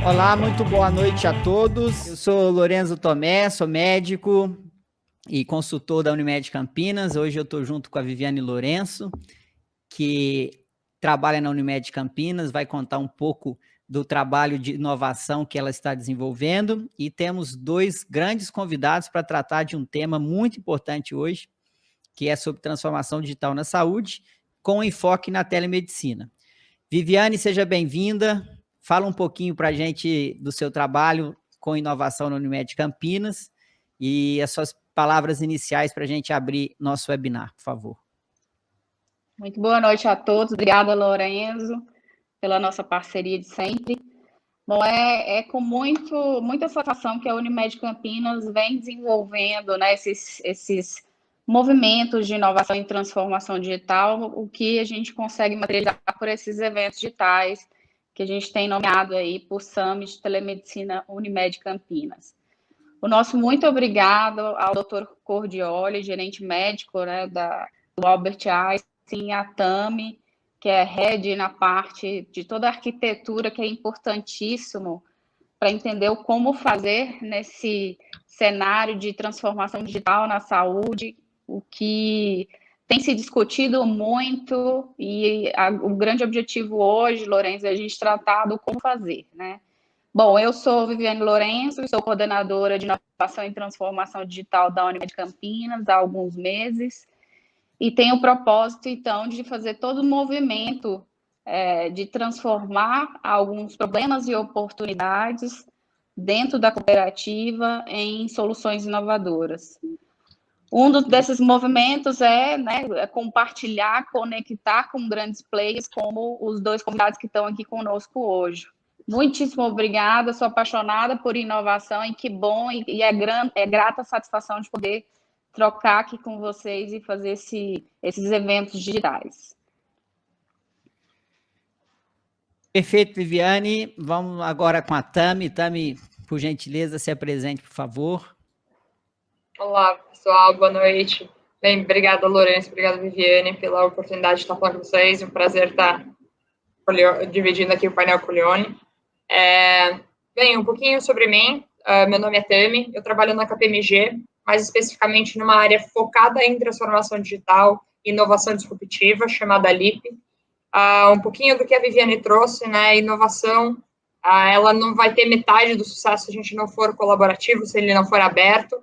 Olá, muito boa noite a todos. Eu sou Lorenzo Tomé, sou médico e consultor da Unimed Campinas. Hoje eu estou junto com a Viviane Lourenço, que trabalha na Unimed Campinas, vai contar um pouco do trabalho de inovação que ela está desenvolvendo, e temos dois grandes convidados para tratar de um tema muito importante hoje, que é sobre transformação digital na saúde, com enfoque na telemedicina. Viviane, seja bem-vinda. Fala um pouquinho para a gente do seu trabalho com inovação na Unimed Campinas e as suas palavras iniciais para a gente abrir nosso webinar, por favor. Muito boa noite a todos. Obrigada, Lorenzo, pela nossa parceria de sempre. Bom, é com muita satisfação que a Unimed Campinas vem desenvolvendo, né, esses movimentos de inovação e transformação digital, o que a gente consegue materializar por esses eventos digitais que a gente tem nomeado aí por Summit Telemedicina Unimed Campinas. O nosso muito obrigado ao Dr. Cordioli, gerente médico, né, do Albert Einstein, a Tami, que é head na parte de toda a arquitetura, que é importantíssimo para entender o como fazer nesse cenário de transformação digital na saúde, o que tem se discutido muito, e o grande objetivo hoje, Lourenço, é a gente tratar do como fazer, né? Bom, eu sou Viviane Lourenço, sou coordenadora de inovação e transformação digital da Unimed Campinas há alguns meses, e tenho o propósito, então, de fazer todo o movimento de transformar alguns problemas e oportunidades dentro da cooperativa em soluções inovadoras. Desses movimentos é compartilhar, conectar com grandes players, como os dois convidados que estão aqui conosco hoje. Muitíssimo obrigada, sou apaixonada por inovação, e que bom, e é grata a satisfação de poder trocar aqui com vocês e fazer esses eventos digitais. Perfeito, Viviane. Vamos agora com a Tami. Tami, por gentileza, se apresente, por favor. Olá, pessoal, boa noite. Bem, obrigada, Lourenço, obrigada, Viviane, pela oportunidade de estar falando com vocês. Um prazer estar dividindo aqui o painel com o Leone. Bem, um pouquinho sobre mim. Meu nome é Tami, eu trabalho na KPMG, mais especificamente numa área focada em transformação digital e inovação disruptiva, chamada LIP. Um pouquinho do que a Viviane trouxe, né, inovação, ela não vai ter metade do sucesso se a gente não for colaborativo, se ele não for aberto.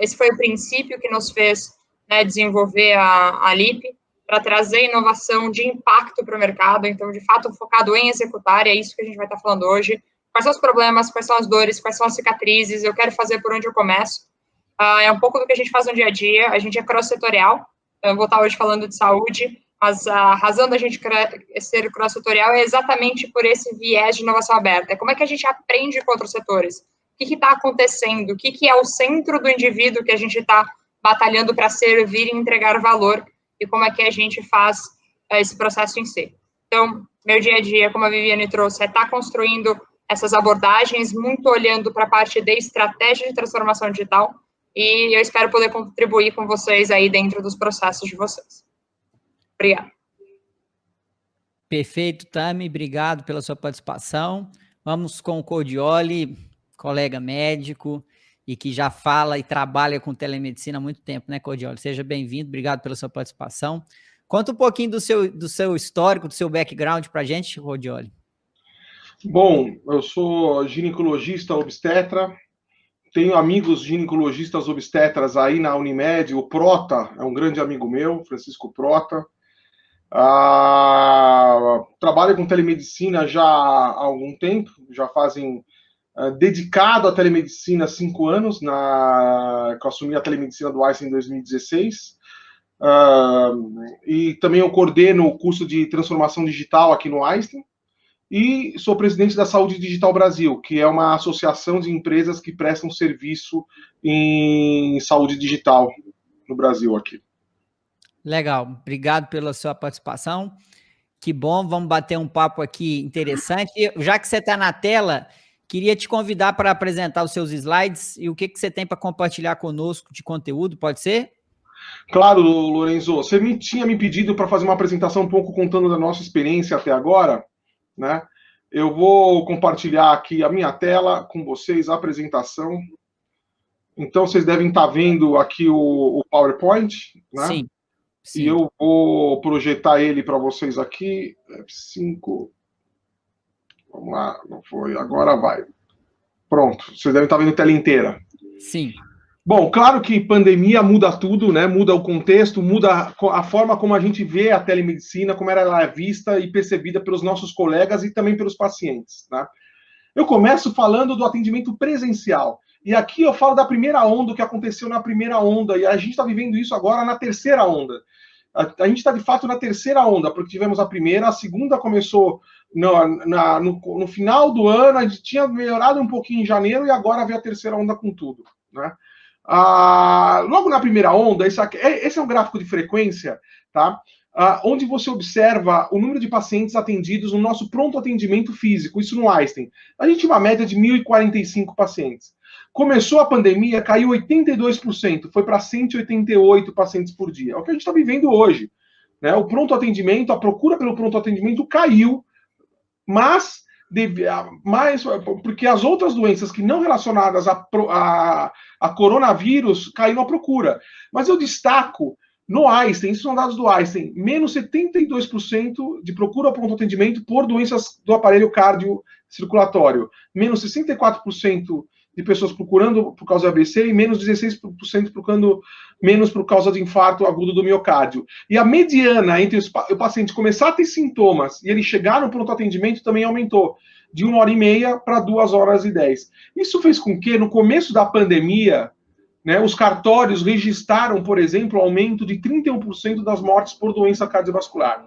Esse foi o princípio que nos fez, né, desenvolver a LIP, para trazer inovação de impacto para o mercado, então, de fato, focado em executar, e é isso que a gente vai estar falando hoje. Quais são os problemas, quais são as dores, quais são as cicatrizes, eu quero fazer por onde eu começo. É um pouco do que a gente faz no dia a dia, a gente é cross-setorial, eu vou estar hoje falando de saúde, mas a razão da gente ser cross-setorial é exatamente por esse viés de inovação aberta. É como é que a gente aprende com outros setores, o que está acontecendo, o que é o centro do indivíduo que a gente está batalhando para servir e entregar valor, e como é que a gente faz esse processo em si. Então, meu dia a dia, como a Viviane trouxe, é estar construindo essas abordagens, muito olhando para a parte de estratégia de transformação digital, e eu espero poder contribuir com vocês aí dentro dos processos de vocês. Obrigada. Perfeito, Tami, obrigado pela sua participação. Vamos com o Cordioli, colega médico, e que já fala e trabalha com telemedicina há muito tempo, né, Cordioli? Seja bem-vindo, obrigado pela sua participação. Conta um pouquinho do seu histórico, do seu background para a gente, Cordioli. Bom, eu sou ginecologista obstetra, tenho amigos ginecologistas obstetras aí na Unimed, o Prota é um grande amigo meu, Francisco Prota. Trabalho com telemedicina já há algum tempo, já fazem dedicado à telemedicina 5 anos, que eu assumi a telemedicina do Einstein em 2016. E também eu coordeno o curso de transformação digital aqui no Einstein. E sou presidente da Saúde Digital Brasil, que é uma associação de empresas que prestam serviço em saúde digital no Brasil aqui. Legal, obrigado pela sua participação. Que bom, vamos bater um papo aqui interessante. Já que você está na tela, queria te convidar para apresentar os seus slides e o que você tem para compartilhar conosco de conteúdo, pode ser? Claro, Lorenzo, você tinha me pedido para fazer uma apresentação um pouco contando da nossa experiência até agora, né? Eu vou compartilhar aqui a minha tela com vocês, a apresentação. Então, vocês devem estar vendo aqui o PowerPoint, né? Sim. E eu vou projetar ele para vocês aqui. F5. Vamos lá, não foi, agora vai. Pronto, vocês devem estar vendo a tela inteira. Sim. Bom, claro que pandemia muda tudo, né? Muda o contexto, muda a forma como a gente vê a telemedicina, como ela é vista e percebida pelos nossos colegas e também pelos pacientes, né? Eu começo falando do atendimento presencial. E aqui eu falo da primeira onda, o que aconteceu na primeira onda, e a gente está vivendo isso agora na terceira onda. A gente está, de fato, na terceira onda, porque tivemos a primeira, a segunda começou no final do ano, a gente tinha melhorado um pouquinho em janeiro, e agora veio a terceira onda com tudo, né? Logo na primeira onda, esse é um gráfico de frequência, tá? Onde você observa o número de pacientes atendidos no nosso pronto atendimento físico, isso no Einstein. A gente tinha uma média de 1.045 pacientes. Começou a pandemia, caiu 82%, foi para 188 pacientes por dia. É o que a gente está vivendo hoje, né? O pronto atendimento, a procura pelo pronto atendimento caiu, mas porque as outras doenças que não relacionadas a coronavírus caíram a procura. Mas eu destaco no Einstein, isso são dados do Einstein, menos 72% de procura ao pronto atendimento por doenças do aparelho cardiocirculatório, menos 64% de pessoas procurando por causa de AVC e menos 16% procurando menos por causa de infarto agudo do miocárdio. E a mediana entre o paciente começar a ter sintomas e ele chegar no pronto atendimento também aumentou, de 1h30 para 2h10. Isso fez com que, no começo da pandemia, né, os cartórios registraram, por exemplo, aumento de 31% das mortes por doença cardiovascular.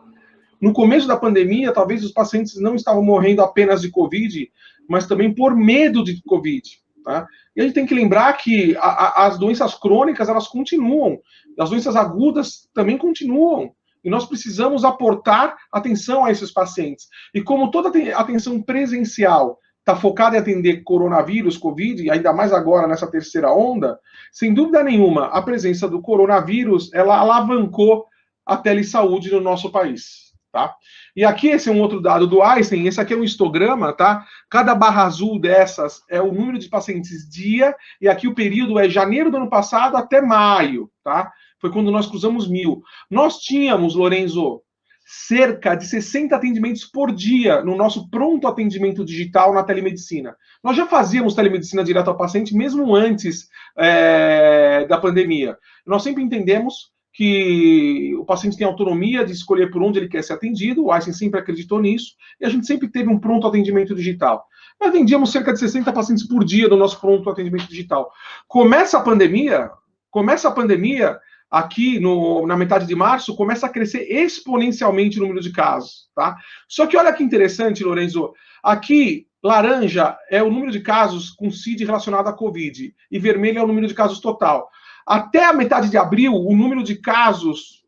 No começo da pandemia, talvez os pacientes não estavam morrendo apenas de Covid, mas também por medo de Covid. Tá? E a gente tem que lembrar que as doenças crônicas, elas continuam, as doenças agudas também continuam, e nós precisamos aportar atenção a esses pacientes. E como toda atenção presencial está focada em atender coronavírus, Covid, ainda mais agora nessa terceira onda, sem dúvida nenhuma, a presença do coronavírus, ela alavancou a telesaúde no nosso país. Tá? E aqui esse é um outro dado do Einstein, esse aqui é um histograma, tá? Cada barra azul dessas é o número de pacientes dia, e aqui o período é janeiro do ano passado até maio, tá? Foi quando nós cruzamos 1.000. Nós tínhamos, Lorenzo, cerca de 60 atendimentos por dia no nosso pronto atendimento digital na telemedicina. Nós já fazíamos telemedicina direto ao paciente mesmo antes da pandemia. Nós sempre entendemos que o paciente tem autonomia de escolher por onde ele quer ser atendido, o Einstein sempre acreditou nisso, e a gente sempre teve um pronto atendimento digital. Nós atendíamos cerca de 60 pacientes por dia no nosso pronto atendimento digital. Começa a pandemia, aqui na metade de março, começa a crescer exponencialmente o número de casos, tá? Só que olha que interessante, Lorenzo, aqui, laranja é o número de casos com CID relacionado à Covid, e vermelho é o número de casos total. Até a metade de abril, o número de casos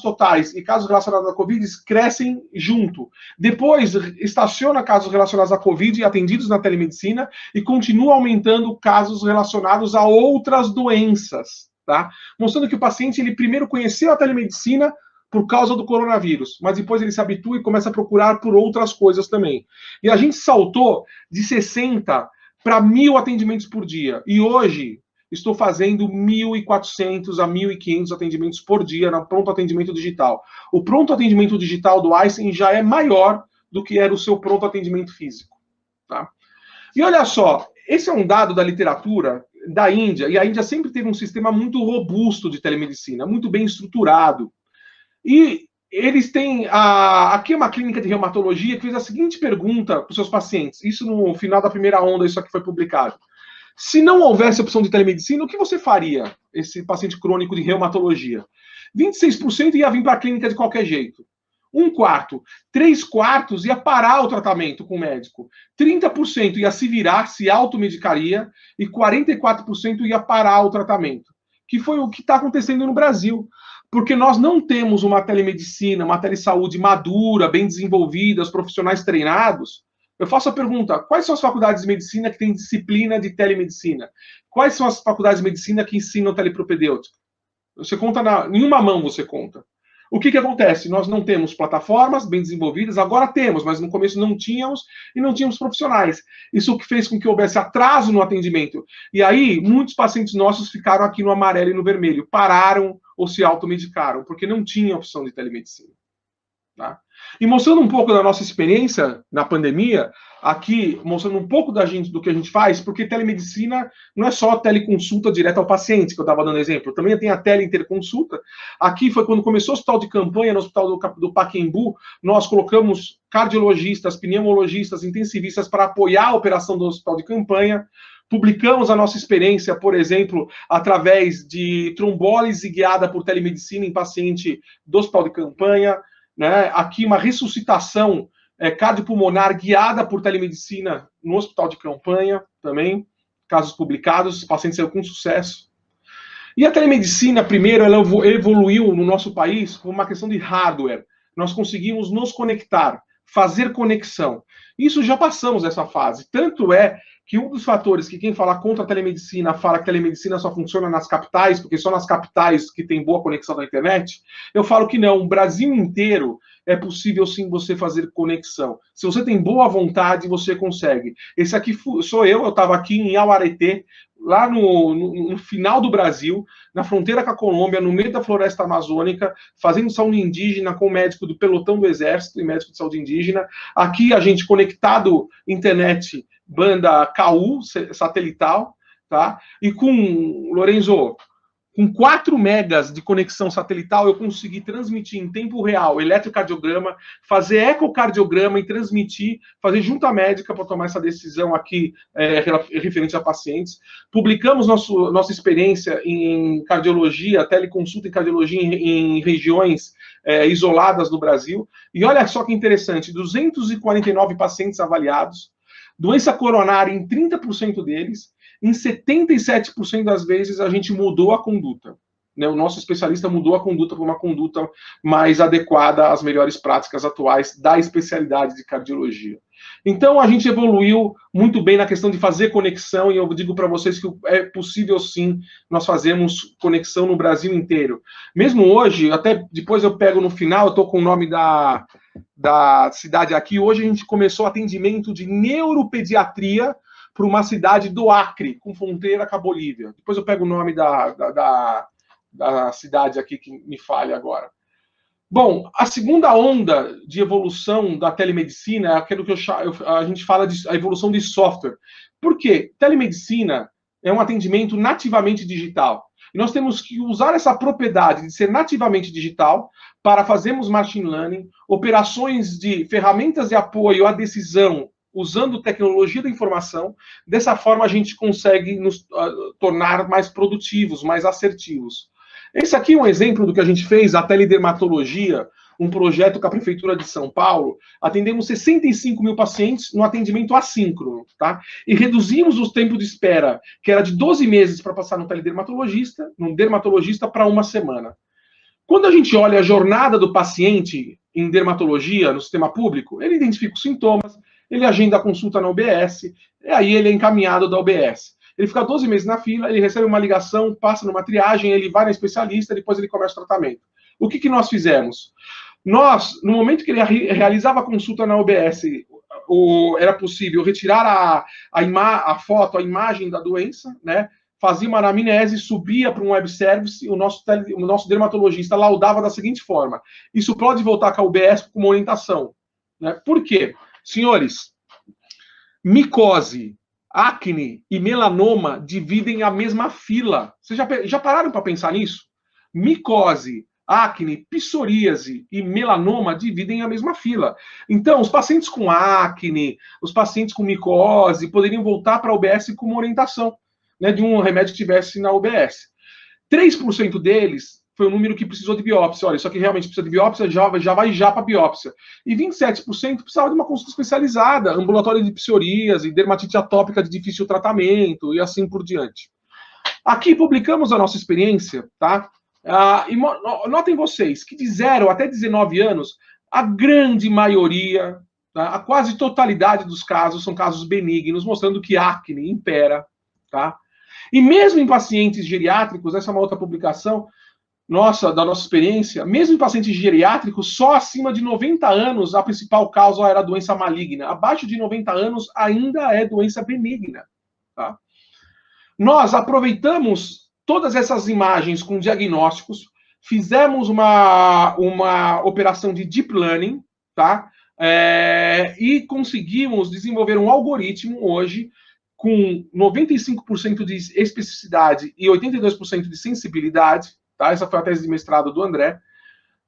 totais e casos relacionados à Covid crescem junto. Depois, estaciona casos relacionados à Covid atendidos na telemedicina e continua aumentando casos relacionados a outras doenças, tá? Mostrando que o paciente, ele primeiro conheceu a telemedicina por causa do coronavírus, mas depois ele se habitua e começa a procurar por outras coisas também. E a gente saltou de 60 para 1.000 atendimentos por dia. E hoje estou fazendo 1.400 a 1.500 atendimentos por dia no pronto atendimento digital. O pronto atendimento digital do Einstein já é maior do que era o seu pronto atendimento físico. Tá? E olha só, esse é um dado da literatura da Índia, e a Índia sempre teve um sistema muito robusto de telemedicina, muito bem estruturado. E eles têm... aqui é uma clínica de reumatologia que fez a seguinte pergunta para os seus pacientes, isso no final da primeira onda, isso aqui foi publicado. Se não houvesse opção de telemedicina, o que você faria, esse paciente crônico de reumatologia? 26% ia vir para a clínica de qualquer jeito. 1/4, 3/4 ia parar o tratamento com o médico. 30% ia se virar, se automedicaria, e 44% ia parar o tratamento. Que foi o que está acontecendo no Brasil. Porque nós não temos uma telemedicina, uma telesaúde madura, bem desenvolvida, os profissionais treinados. Eu faço a pergunta, quais são as faculdades de medicina que têm disciplina de telemedicina? Quais são as faculdades de medicina que ensinam telepropedêutica? Você conta em uma mão, você conta. O que acontece? Nós não temos plataformas bem desenvolvidas, agora temos, mas no começo não tínhamos, e não tínhamos profissionais. Isso que fez com que houvesse atraso no atendimento. E aí, muitos pacientes nossos ficaram aqui no amarelo e no vermelho, pararam ou se automedicaram, porque não tinha opção de telemedicina. Tá? E mostrando um pouco da nossa experiência na pandemia, aqui mostrando um pouco da gente, do que a gente faz, porque telemedicina não é só teleconsulta direta ao paciente, que eu estava dando exemplo, também tem a teleinterconsulta. Aqui foi quando começou o hospital de campanha, no hospital do Pacaembu, nós colocamos cardiologistas, pneumologistas, intensivistas para apoiar a operação do hospital de campanha. Publicamos a nossa experiência, por exemplo, através de trombólise guiada por telemedicina em paciente do hospital de campanha, né? Aqui uma ressuscitação cardiopulmonar guiada por telemedicina no hospital de campanha também, casos publicados, o paciente saiu com sucesso. E a telemedicina, primeiro, ela evoluiu no nosso país por uma questão de hardware. Nós conseguimos nos conectar, fazer conexão. Isso já passamos dessa fase. Tanto é que um dos fatores que quem fala contra a telemedicina fala que a telemedicina só funciona nas capitais, porque só nas capitais que tem boa conexão da internet, eu falo que não, o Brasil inteiro é possível sim você fazer conexão. Se você tem boa vontade, você consegue. Esse aqui sou eu estava aqui em Auareté, lá no final do Brasil, na fronteira com a Colômbia, no meio da floresta amazônica, fazendo saúde indígena com o médico do pelotão do Exército e médico de saúde indígena. Aqui a gente conectado internet, banda KU, satelital, tá? E com, Lorenzo, com 4 megas de conexão satelital, eu consegui transmitir em tempo real eletrocardiograma, fazer ecocardiograma e transmitir, fazer junta médica para tomar essa decisão aqui referente a pacientes. Publicamos nossa experiência em cardiologia, teleconsulta em cardiologia em regiões isoladas do Brasil. E olha só que interessante, 249 pacientes avaliados, doença coronária em 30% deles, em 77% das vezes a gente mudou a conduta. Né? O nosso especialista mudou a conduta para uma conduta mais adequada às melhores práticas atuais da especialidade de cardiologia. Então, a gente evoluiu muito bem na questão de fazer conexão, e eu digo para vocês que é possível, sim, nós fazermos conexão no Brasil inteiro. Mesmo hoje, até depois eu pego no final, eu estou com o nome da cidade aqui, hoje a gente começou atendimento de neuropediatria para uma cidade do Acre, com fronteira com a Bolívia. Depois eu pego o nome da cidade aqui que me falha agora. Bom, a segunda onda de evolução da telemedicina é aquilo que a gente fala de a evolução de software. Por quê? Telemedicina é um atendimento nativamente digital. E nós temos que usar essa propriedade de ser nativamente digital para fazermos machine learning, operações de ferramentas de apoio à decisão usando tecnologia da informação. Dessa forma, a gente consegue nos tornar mais produtivos, mais assertivos. Esse aqui é um exemplo do que a gente fez, a teledermatologia, um projeto com a Prefeitura de São Paulo. Atendemos 65 mil pacientes no atendimento assíncrono, tá? E reduzimos o tempo de espera, que era de 12 meses para passar no teledermatologista, num dermatologista, para 1 semana. Quando a gente olha a jornada do paciente em dermatologia, no sistema público, ele identifica os sintomas, ele agenda a consulta na UBS, e aí ele é encaminhado da UBS. Ele fica 12 meses na fila, ele recebe uma ligação, passa numa triagem, ele vai na especialista, depois ele começa o tratamento. O que nós fizemos? Nós, no momento que ele realizava a consulta na UBS, era possível retirar a foto, a imagem da doença, né? Fazia uma anamnese, subia para um web service, o nosso dermatologista laudava da seguinte forma: isso pode voltar com a UBS com uma orientação. Né? Por quê? Senhores, micose, acne e melanoma dividem a mesma fila. Vocês já pararam para pensar nisso? Micose, acne, psoríase e melanoma dividem a mesma fila. Então, os pacientes com acne, os pacientes com micose poderiam voltar para a UBS com uma orientação, né, de um remédio que tivesse na UBS. 3% deles foi o número que precisou de biópsia. Olha, isso aqui realmente precisa de biópsia, já vai para biópsia. E 27% precisava de uma consulta especializada, ambulatório de psoríase, dermatite atópica de difícil tratamento e assim por diante. Aqui publicamos a nossa experiência, tá? E notem vocês que de 0 até 19 anos, a grande maioria, tá? A quase totalidade dos casos são casos benignos, mostrando que acne impera, tá? E mesmo em pacientes geriátricos, essa é uma outra publicação, da nossa experiência, mesmo em pacientes geriátricos, só acima de 90 anos a principal causa era doença maligna. Abaixo de 90 anos ainda é doença benigna. Tá? Nós aproveitamos todas essas imagens com diagnósticos, fizemos uma operação de deep learning, tá? E conseguimos desenvolver um algoritmo hoje com 95% de especificidade e 82% de sensibilidade, tá? Essa foi a tese de mestrado do André,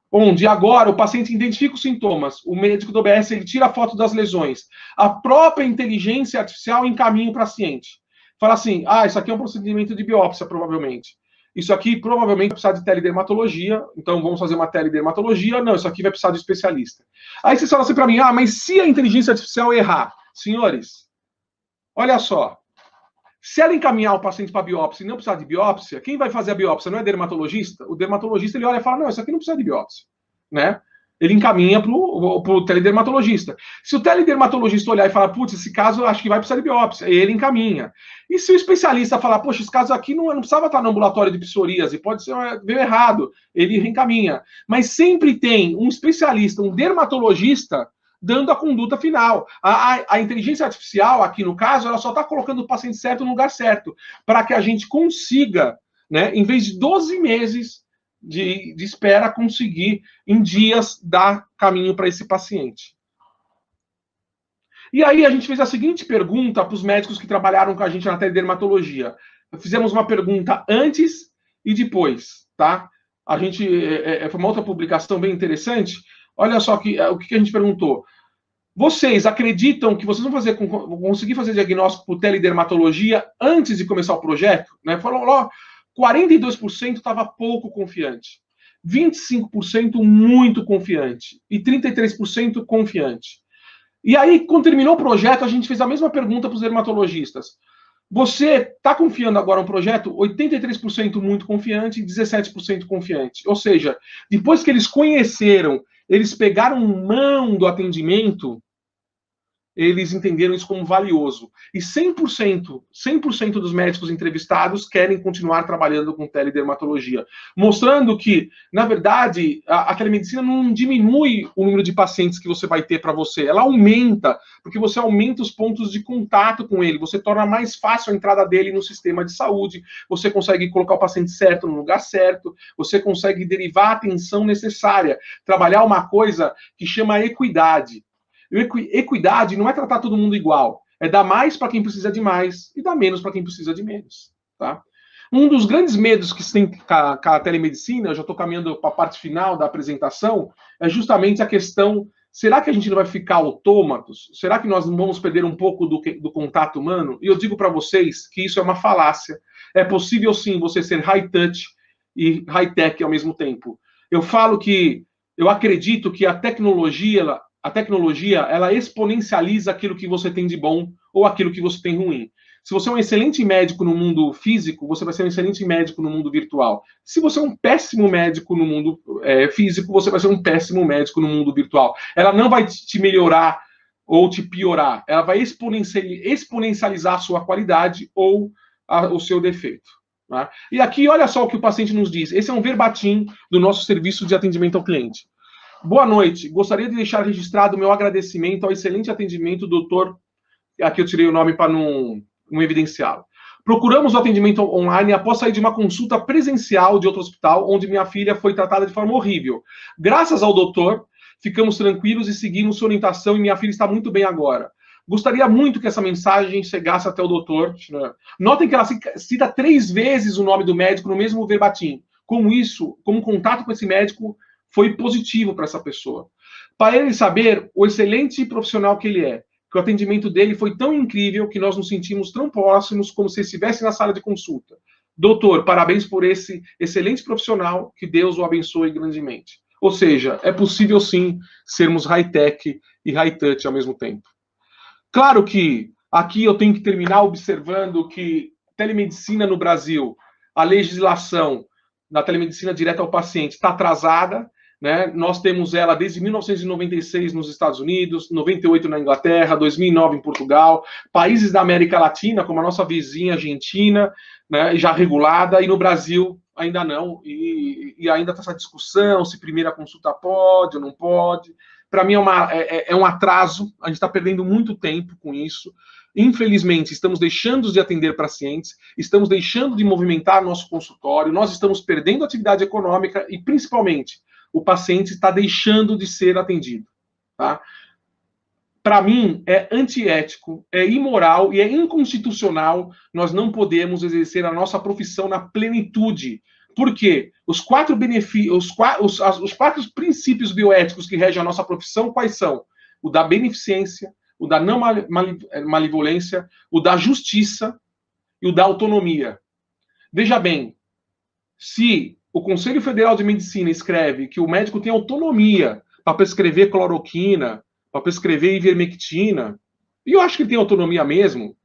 onde agora o paciente identifica os sintomas, o médico do OBS ele tira a foto das lesões, a própria inteligência artificial encaminha o paciente. Fala assim, isso aqui é um procedimento de biópsia, provavelmente. Isso aqui provavelmente vai precisar de teledermatologia, então vamos fazer uma teledermatologia. Não, isso aqui vai precisar de especialista. Aí vocês falam assim para mim, mas se a inteligência artificial errar? Senhores, olha só, se ela encaminhar o paciente para biópsia e não precisar de biópsia, quem vai fazer a biópsia não é dermatologista? O dermatologista ele olha e fala, não, isso aqui não precisa de biópsia, né? Ele encaminha para o teledermatologista. Se o teledermatologista olhar e falar, putz, esse caso eu acho que vai precisar de biópsia, ele encaminha. E se o especialista falar, poxa, esse caso aqui não precisava estar no ambulatório de psoríase, pode ser veio errado, ele reencaminha. Mas sempre tem um especialista, um dermatologista, dando a conduta final. A inteligência artificial, aqui no caso, ela só está colocando o paciente certo no lugar certo, para que a gente consiga, né, em vez de 12 meses de espera, conseguir, em dias, dar caminho para esse paciente. E aí a gente fez a seguinte pergunta para os médicos que trabalharam com a gente na teledermatologia. Fizemos uma pergunta antes e depois, tá? A gente, foi uma outra publicação bem interessante. Olha só o que a gente perguntou. Vocês acreditam que vocês vão conseguir fazer diagnóstico por teledermatologia antes de começar o projeto? Né? Falou, 42% estava pouco confiante, 25% muito confiante e 33% confiante. E aí, quando terminou o projeto, a gente fez a mesma pergunta para os dermatologistas. Você está confiando agora no projeto? 83% muito confiante e 17% confiante. Ou seja, depois que eles conheceram, eles pegaram mão do atendimento, eles entenderam isso como valioso. E 100% dos médicos entrevistados querem continuar trabalhando com teledermatologia, mostrando que, na verdade, a telemedicina não diminui o número de pacientes que você vai ter para você, ela aumenta, porque você aumenta os pontos de contato com ele, você torna mais fácil a entrada dele no sistema de saúde, você consegue colocar o paciente certo no lugar certo, você consegue derivar a atenção necessária, trabalhar uma coisa que chama equidade. Equidade não é tratar todo mundo igual, é dar mais para quem precisa de mais e dar menos para quem precisa de menos. Tá? Um dos grandes medos que se tem com a telemedicina, eu já estou caminhando para a parte final da apresentação, é justamente a questão, será que a gente não vai ficar autômatos? Será que nós não vamos perder um pouco do contato humano? E eu digo para vocês que isso é uma falácia. É possível sim você ser high-touch e high-tech ao mesmo tempo. Eu acredito que a tecnologia ela exponencializa aquilo que você tem de bom ou aquilo que você tem ruim. Se você é um excelente médico no mundo físico, você vai ser um excelente médico no mundo virtual. Se você é um péssimo médico no mundo físico, você vai ser um péssimo médico no mundo virtual. Ela não vai te melhorar ou te piorar. Ela vai exponencializar a sua qualidade ou o seu defeito. Tá? E aqui, olha só o que o paciente nos diz. Esse é um verbatim do nosso serviço de atendimento ao cliente. Boa noite. Gostaria de deixar registrado o meu agradecimento ao excelente atendimento do doutor. Aqui eu tirei o nome para não evidenciá-lo. Procuramos o atendimento online após sair de uma consulta presencial de outro hospital, onde minha filha foi tratada de forma horrível. Graças ao doutor, ficamos tranquilos e seguimos sua orientação e minha filha está muito bem agora. Gostaria muito que essa mensagem chegasse até o doutor. Notem que ela cita 3 vezes o nome do médico no mesmo verbatim. Como contato com esse médico foi positivo para essa pessoa. Para ele saber o excelente profissional que ele é, que o atendimento dele foi tão incrível que nós nos sentimos tão próximos como se estivesse na sala de consulta. Doutor, parabéns por esse excelente profissional, que Deus o abençoe grandemente. Ou seja, é possível sim sermos high-tech e high-touch ao mesmo tempo. Claro que aqui eu tenho que terminar observando que telemedicina no Brasil, a legislação da telemedicina direta ao paciente está atrasada, né? Nós temos ela desde 1996 nos Estados Unidos, 98 na Inglaterra, 2009 em Portugal, países da América Latina, como a nossa vizinha Argentina, né, já regulada, e no Brasil ainda não, e ainda está essa discussão se primeira consulta pode ou não pode. Para mim é um atraso, a gente está perdendo muito tempo com isso. Infelizmente, estamos deixando de atender pacientes, estamos deixando de movimentar nosso consultório, nós estamos perdendo atividade econômica e, principalmente, o paciente está deixando de ser atendido. Tá? Para mim, é antiético, é imoral e é inconstitucional nós não podemos exercer a nossa profissão na plenitude. Por quê? Os quatro princípios bioéticos que regem a nossa profissão, quais são? O da beneficência, o da não malevolência, o da justiça e o da autonomia. Veja bem, se o Conselho Federal de Medicina escreve que o médico tem autonomia para prescrever cloroquina, para prescrever ivermectina, e eu acho que ele tem autonomia mesmo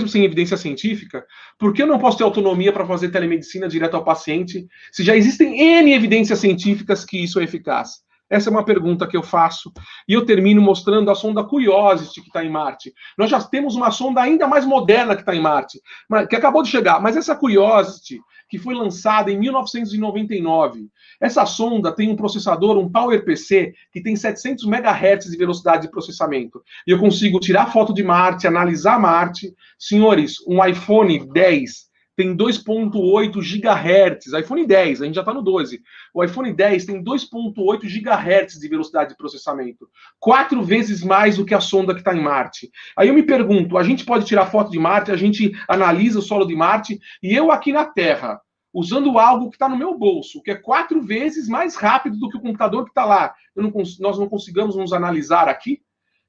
sem evidência científica, por que eu não posso ter autonomia para fazer telemedicina direto ao paciente, se já existem N evidências científicas que isso é eficaz? Essa é uma pergunta que eu faço. E eu termino mostrando a sonda Curiosity que está em Marte. Nós já temos uma sonda ainda mais moderna que está em Marte, que acabou de chegar. Mas essa Curiosity, que foi lançada em 1999, essa sonda tem um processador, um PowerPC, que tem 700 MHz de velocidade de processamento. E eu consigo tirar foto de Marte, analisar Marte. Senhores, um iPhone 10 tem 2.8 GHz, iPhone 10, a gente já está no 12. O iPhone 10 tem 2.8 GHz de velocidade de processamento. 4 vezes mais do que a sonda que está em Marte. Aí eu me pergunto, a gente pode tirar foto de Marte, a gente analisa o solo de Marte, e eu aqui na Terra, usando algo que está no meu bolso, que é 4 vezes mais rápido do que o computador que está lá, nós não consigamos nos analisar aqui?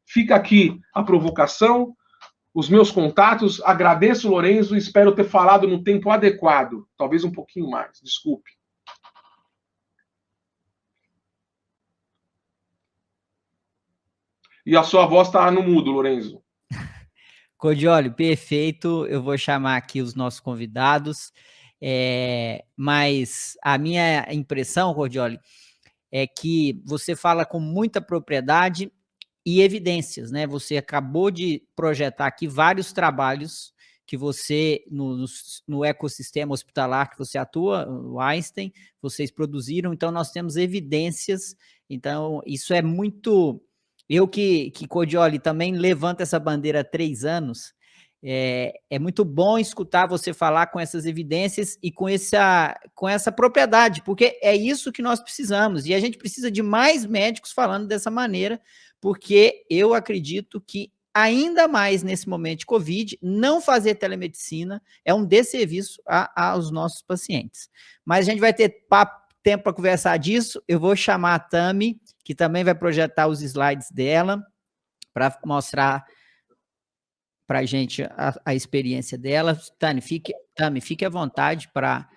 Fica aqui a provocação, os meus contatos, agradeço, Lorenzo, e espero ter falado no tempo adequado. Talvez um pouquinho mais, desculpe. E a sua voz está no mudo, Lorenzo. Cordioli, perfeito. Eu vou chamar aqui os nossos convidados. Mas a minha impressão, Cordioli, é que você fala com muita propriedade e evidências, né? Você acabou de projetar aqui vários trabalhos que você, no ecossistema hospitalar que você atua, o Einstein, vocês produziram, então nós temos evidências, então isso é muito... Eu que Cordioli, também levanto essa bandeira há 3 anos, é muito bom escutar você falar com essas evidências e com essa propriedade, porque é isso que nós precisamos, e a gente precisa de mais médicos falando dessa maneira, porque eu acredito que ainda mais nesse momento de Covid, não fazer telemedicina é um desserviço aos nossos pacientes. Mas a gente vai ter tempo para conversar disso, eu vou chamar a Tami, que também vai projetar os slides dela, para mostrar para a gente a experiência dela. Tami, fique à vontade para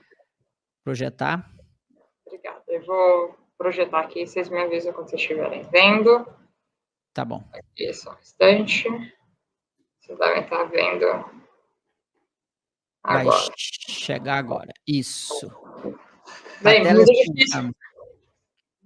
projetar. Obrigada. Eu vou projetar aqui, vocês me avisam quando vocês estiverem vendo. Tá bom. Aqui, só um instante. Vocês devem estar vendo agora. Vai chegar agora. Isso. Bem,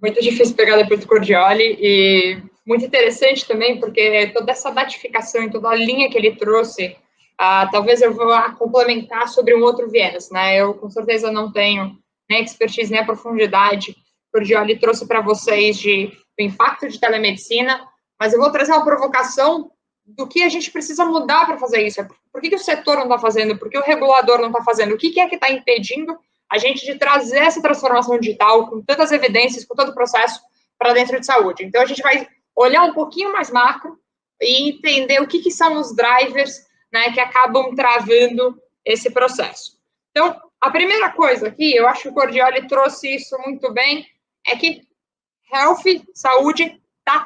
muito difícil pegar depois do Cordioli, e muito interessante também, porque toda essa datificação e toda a linha que ele trouxe, talvez eu vá complementar sobre um outro viés, né? Eu, com certeza, não tenho nem expertise, nem a profundidade que o Cordioli trouxe para vocês do impacto de telemedicina, mas eu vou trazer uma provocação do que a gente precisa mudar para fazer isso. Por que o setor não está fazendo? Por que o regulador não está fazendo? O que é que está impedindo a gente de trazer essa transformação digital com tantas evidências, com todo o processo para dentro de saúde? Então, a gente vai olhar um pouquinho mais macro e entender o que são os drivers, né, que acabam travando esse processo. Então, a primeira coisa aqui, eu acho que o Cordioli trouxe isso muito bem, é que health, saúde, está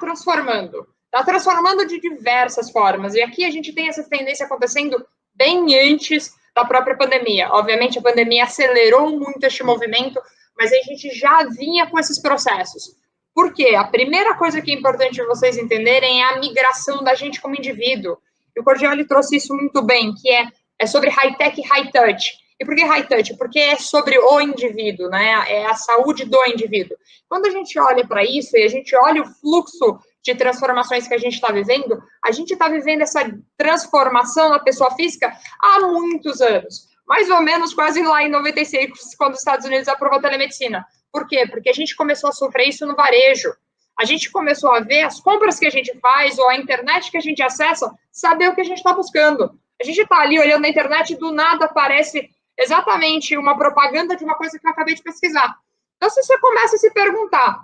transformando de diversas formas, e aqui a gente tem essa tendência acontecendo bem antes da própria pandemia. Obviamente, a pandemia acelerou muito este movimento, mas a gente já vinha com esses processos. Por quê? A primeira coisa que é importante vocês entenderem é a migração da gente como indivíduo. E o Cordioli trouxe isso muito bem, que é sobre high-tech e high-touch. E por que high-touch? Porque é sobre o indivíduo, né? É a saúde do indivíduo. Quando a gente olha para isso e a gente olha o fluxo de transformações que a gente está vivendo, a gente está vivendo essa transformação da pessoa física há muitos anos. mais ou menos quase lá em 96, quando os Estados Unidos aprovou a telemedicina. Por quê? Porque a gente começou a sofrer isso no varejo. A gente começou a ver as compras que a gente faz ou a internet que a gente acessa, saber o que a gente está buscando. A gente está ali olhando na internet e do nada aparece exatamente uma propaganda de uma coisa que eu acabei de pesquisar. Então, se você começa a se perguntar,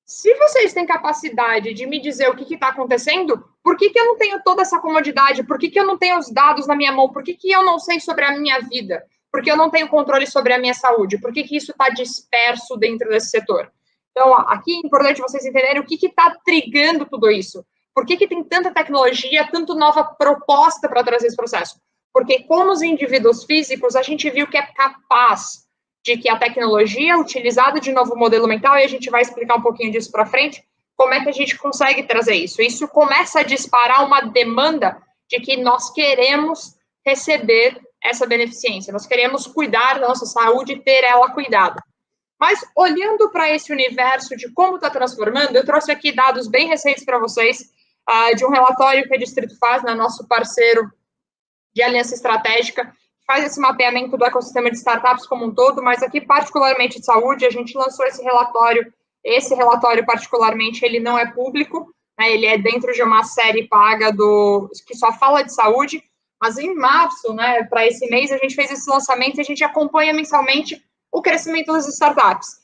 se vocês têm capacidade de me dizer o que está acontecendo, por que eu não tenho toda essa comodidade? Por que eu não tenho os dados na minha mão? Por que eu não sei sobre a minha vida? Por que eu não tenho controle sobre a minha saúde? Por que isso está disperso dentro desse setor? Então, aqui é importante vocês entenderem o que está trigando tudo isso. Por que tem tanta tecnologia, tanta nova proposta para trazer esse processo? Porque, como os indivíduos físicos, a gente viu que é capaz de que a tecnologia utilizada de novo modelo mental, e a gente vai explicar um pouquinho disso para frente, como é que a gente consegue trazer isso. Isso começa a disparar uma demanda de que nós queremos receber essa beneficência, nós queremos cuidar da nossa saúde e ter ela cuidada. Mas, olhando para esse universo de como está transformando, eu trouxe aqui dados bem recentes para vocês, de um relatório que a Distrito faz, né, nosso parceiro de aliança estratégica, faz esse mapeamento do ecossistema de startups como um todo, mas aqui, particularmente de saúde, a gente lançou esse relatório particularmente, ele não é público, né, ele é dentro de uma série paga que só fala de saúde, mas em março, né, para esse mês, a gente fez esse lançamento e a gente acompanha mensalmente o crescimento das startups,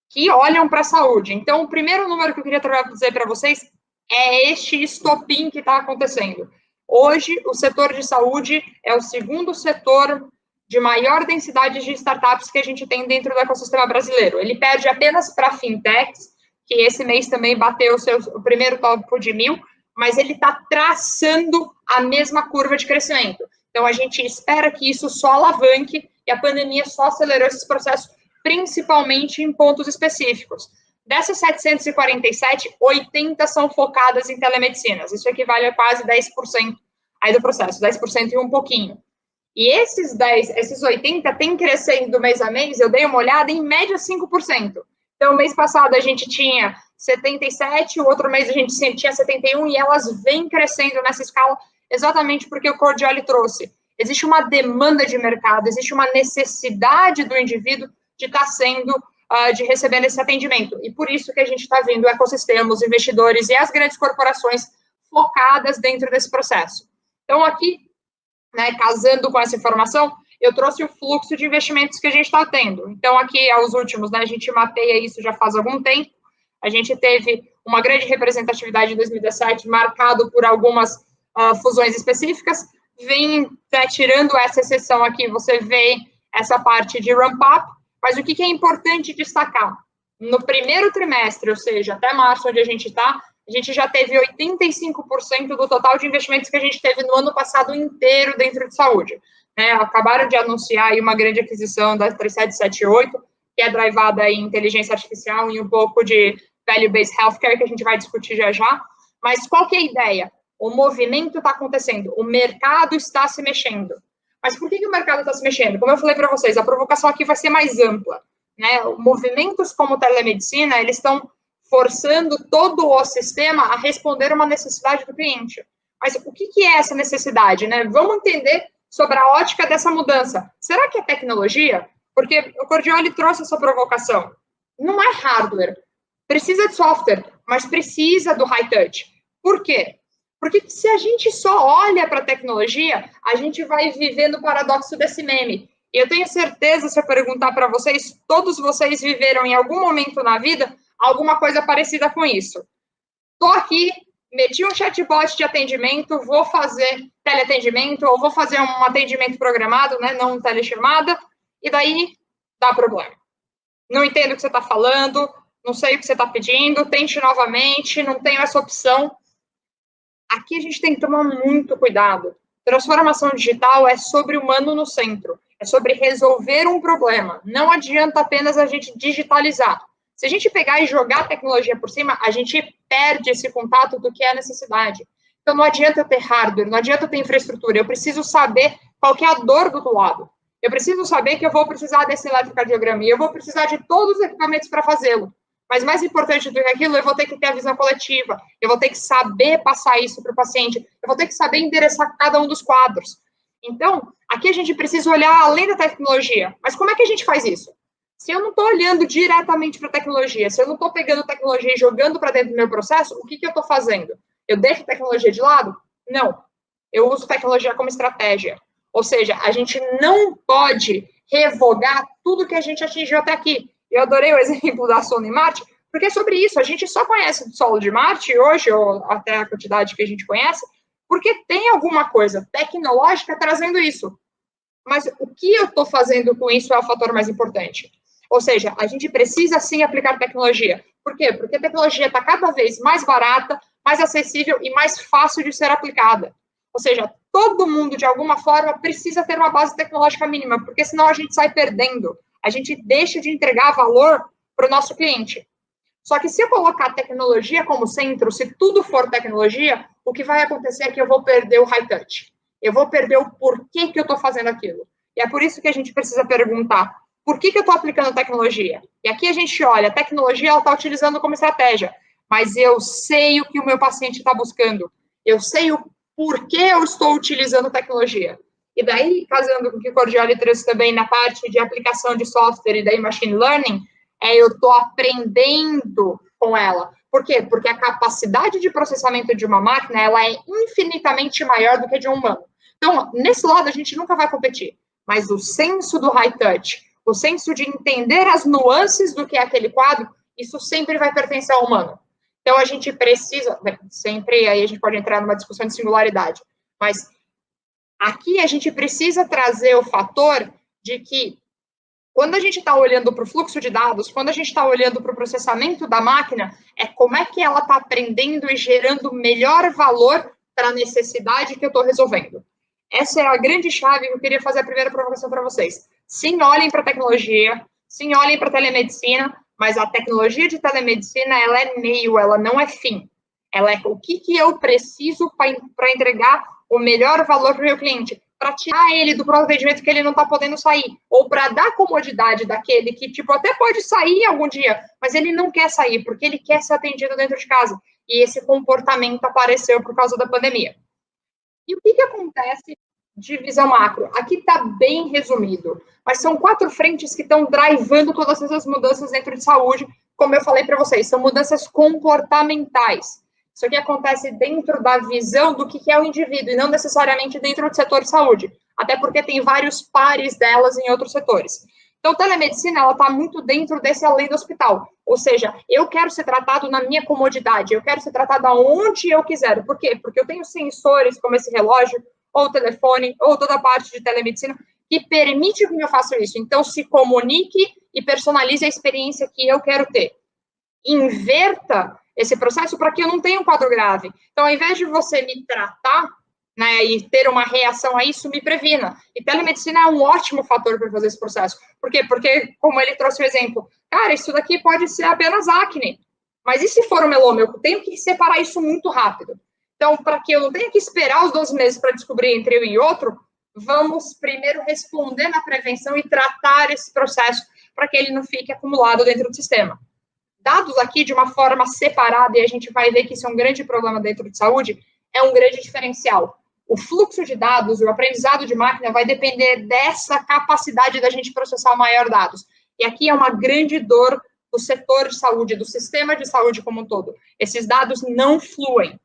que olham para a saúde. Então, o primeiro número que eu queria dizer para vocês é este estopim que está acontecendo. Hoje, o setor de saúde é o segundo setor de maior densidade de startups que a gente tem dentro do ecossistema brasileiro. Ele perde apenas para fintechs, que esse mês também bateu o primeiro topo de 1.000, mas ele está traçando a mesma curva de crescimento. Então, a gente espera que isso só alavanque e a pandemia só acelerou esses processos, principalmente em pontos específicos. Dessas 747, 80 são focadas em telemedicinas. Isso equivale a quase 10% aí do processo, 10% e um pouquinho. E esses 80 têm crescendo mês a mês, eu dei uma olhada, em média 5%. Então, mês passado a gente tinha 77, o outro mês a gente tinha 71, e elas vêm crescendo nessa escala exatamente porque o Cordioli trouxe. Existe uma demanda de mercado, existe uma necessidade do indivíduo de estar de recebendo esse atendimento. E por isso que a gente está vendo o ecossistema, os investidores e as grandes corporações focadas dentro desse processo. Então, aqui, né, casando com essa informação, eu trouxe o fluxo de investimentos que a gente está tendo. Então, aqui, aos últimos, né, a gente mapeia isso já faz algum tempo. A gente teve uma grande representatividade em 2017, marcado por algumas fusões específicas. Vem, né, tirando essa exceção aqui, você vê essa parte de ramp-up, mas o que é importante destacar? No primeiro trimestre, ou seja, até março, onde a gente está, a gente já teve 85% do total de investimentos que a gente teve no ano passado inteiro dentro de saúde. Né? Acabaram de anunciar aí uma grande aquisição da 3778, que é drivada em inteligência artificial e um pouco de value-based healthcare, que a gente vai discutir já já. Mas qual que é a ideia? O movimento está acontecendo, o mercado está se mexendo. Mas por que o mercado está se mexendo? Como eu falei para vocês, a provocação aqui vai ser mais ampla. Né? Movimentos como telemedicina, eles estão forçando todo o sistema a responder uma necessidade do cliente. Mas o que é essa necessidade? Né? Vamos entender sobre a ótica dessa mudança. Será que é tecnologia? Porque o Cordioli trouxe essa provocação. Não é hardware. Precisa de software, mas precisa do high touch. Por quê? Porque se a gente só olha para a tecnologia, a gente vai vivendo o paradoxo desse meme. E eu tenho certeza, se eu perguntar para vocês, todos vocês viveram em algum momento na vida alguma coisa parecida com isso. Estou aqui, meti um chatbot de atendimento, vou fazer teleatendimento, ou vou fazer um atendimento programado, né, não uma telechamada, e daí dá problema. Não entendo o que você está falando, não sei o que você está pedindo, tente novamente, não tenho essa opção. Aqui a gente tem que tomar muito cuidado. Transformação digital é sobre o humano no centro. É sobre resolver um problema. Não adianta apenas a gente digitalizar. Se a gente pegar e jogar a tecnologia por cima, a gente perde esse contato do que é a necessidade. Então, não adianta eu ter hardware, não adianta eu ter infraestrutura. Eu preciso saber qual que é a dor do outro lado. Eu preciso saber que eu vou precisar desse eletrocardiograma e eu vou precisar de todos os equipamentos para fazê-lo. Mas mais importante do que aquilo, eu vou ter que ter a visão coletiva, eu vou ter que saber passar isso para o paciente, eu vou ter que saber endereçar cada um dos quadros. Então, aqui a gente precisa olhar além da tecnologia. Mas como é que a gente faz isso? Se eu não estou olhando diretamente para a tecnologia, se eu não estou pegando tecnologia e jogando para dentro do meu processo, o que eu estou fazendo? Eu deixo a tecnologia de lado? Não. Eu uso tecnologia como estratégia. Ou seja, a gente não pode revogar tudo que a gente atingiu até aqui. Eu adorei o exemplo da Sony Marte, porque é sobre isso. A gente só conhece o solo de Marte hoje, ou até a quantidade que a gente conhece, porque tem alguma coisa tecnológica trazendo isso. Mas o que eu estou fazendo com isso é o fator mais importante. Ou seja, a gente precisa sim aplicar tecnologia. Por quê? Porque a tecnologia está cada vez mais barata, mais acessível e mais fácil de ser aplicada. Ou seja, todo mundo, de alguma forma, precisa ter uma base tecnológica mínima, porque senão a gente sai perdendo. A gente deixa de entregar valor para o nosso cliente. Só que se eu colocar a tecnologia como centro, se tudo for tecnologia, o que vai acontecer é que eu vou perder o high touch. Eu vou perder o porquê que eu estou fazendo aquilo. E é por isso que a gente precisa perguntar, por que eu estou aplicando tecnologia? E aqui a gente olha, a tecnologia ela está utilizando como estratégia, mas eu sei o que o meu paciente está buscando. Eu sei o porquê eu estou utilizando tecnologia. E daí, casando com o que o Cordioli trouxe também na parte de aplicação de software e daí machine learning, eu estou aprendendo com ela. Por quê? Porque a capacidade de processamento de uma máquina ela é infinitamente maior do que a de um humano. Então, nesse lado, a gente nunca vai competir. Mas o senso do high touch, o senso de entender as nuances do que é aquele quadro, isso sempre vai pertencer ao humano. Então, a gente precisa, sempre, aí a gente pode entrar numa discussão de singularidade, mas aqui a gente precisa trazer o fator de que, quando a gente está olhando para o fluxo de dados, quando a gente está olhando para o processamento da máquina, é como é que ela está aprendendo e gerando melhor valor para a necessidade que eu estou resolvendo. Essa é a grande chave que eu queria fazer a primeira provocação para vocês. Sim, olhem para a tecnologia, sim, olhem para a telemedicina, mas a tecnologia de telemedicina, ela é meio, ela não é fim. Ela é o que eu preciso para entregar o melhor valor para o meu cliente, para tirar ele do pronto atendimento que ele não está podendo sair, ou para dar comodidade daquele que, tipo, até pode sair algum dia, mas ele não quer sair, porque ele quer ser atendido dentro de casa. E esse comportamento apareceu por causa da pandemia. E o que acontece de visão macro? Aqui está bem resumido, mas são 4 frentes que estão drivando todas essas mudanças dentro de saúde, como eu falei para vocês, são mudanças comportamentais. Isso aqui acontece dentro da visão do que é o indivíduo, e não necessariamente dentro do setor de saúde, até porque tem vários pares delas em outros setores. Então, telemedicina, ela está muito dentro desse além do hospital. Ou seja, eu quero ser tratado na minha comodidade, eu quero ser tratado aonde eu quiser. Por quê? Porque eu tenho sensores como esse relógio, ou o telefone, ou toda a parte de telemedicina, que permite que eu faça isso. Então, se comunique e personalize a experiência que eu quero ter. Inverta esse processo para que eu não tenha um quadro grave. Então, ao invés de você me tratar, né, e ter uma reação a isso, me previna. E telemedicina é um ótimo fator para fazer esse processo. Por quê? Porque, como ele trouxe o exemplo, cara, isso daqui pode ser apenas acne. Mas e se for um meloma? Eu tenho que separar isso muito rápido. Então, para que eu não tenha que esperar os 12 meses para descobrir entre um e outro, vamos primeiro responder na prevenção e tratar esse processo para que ele não fique acumulado dentro do sistema. Dados aqui de uma forma separada, e a gente vai ver que isso é um grande problema dentro de saúde, é um grande diferencial. O fluxo de dados, o aprendizado de máquina vai depender dessa capacidade da gente processar maior dados. E aqui é uma grande dor do setor de saúde, do sistema de saúde como um todo. Esses dados não fluem.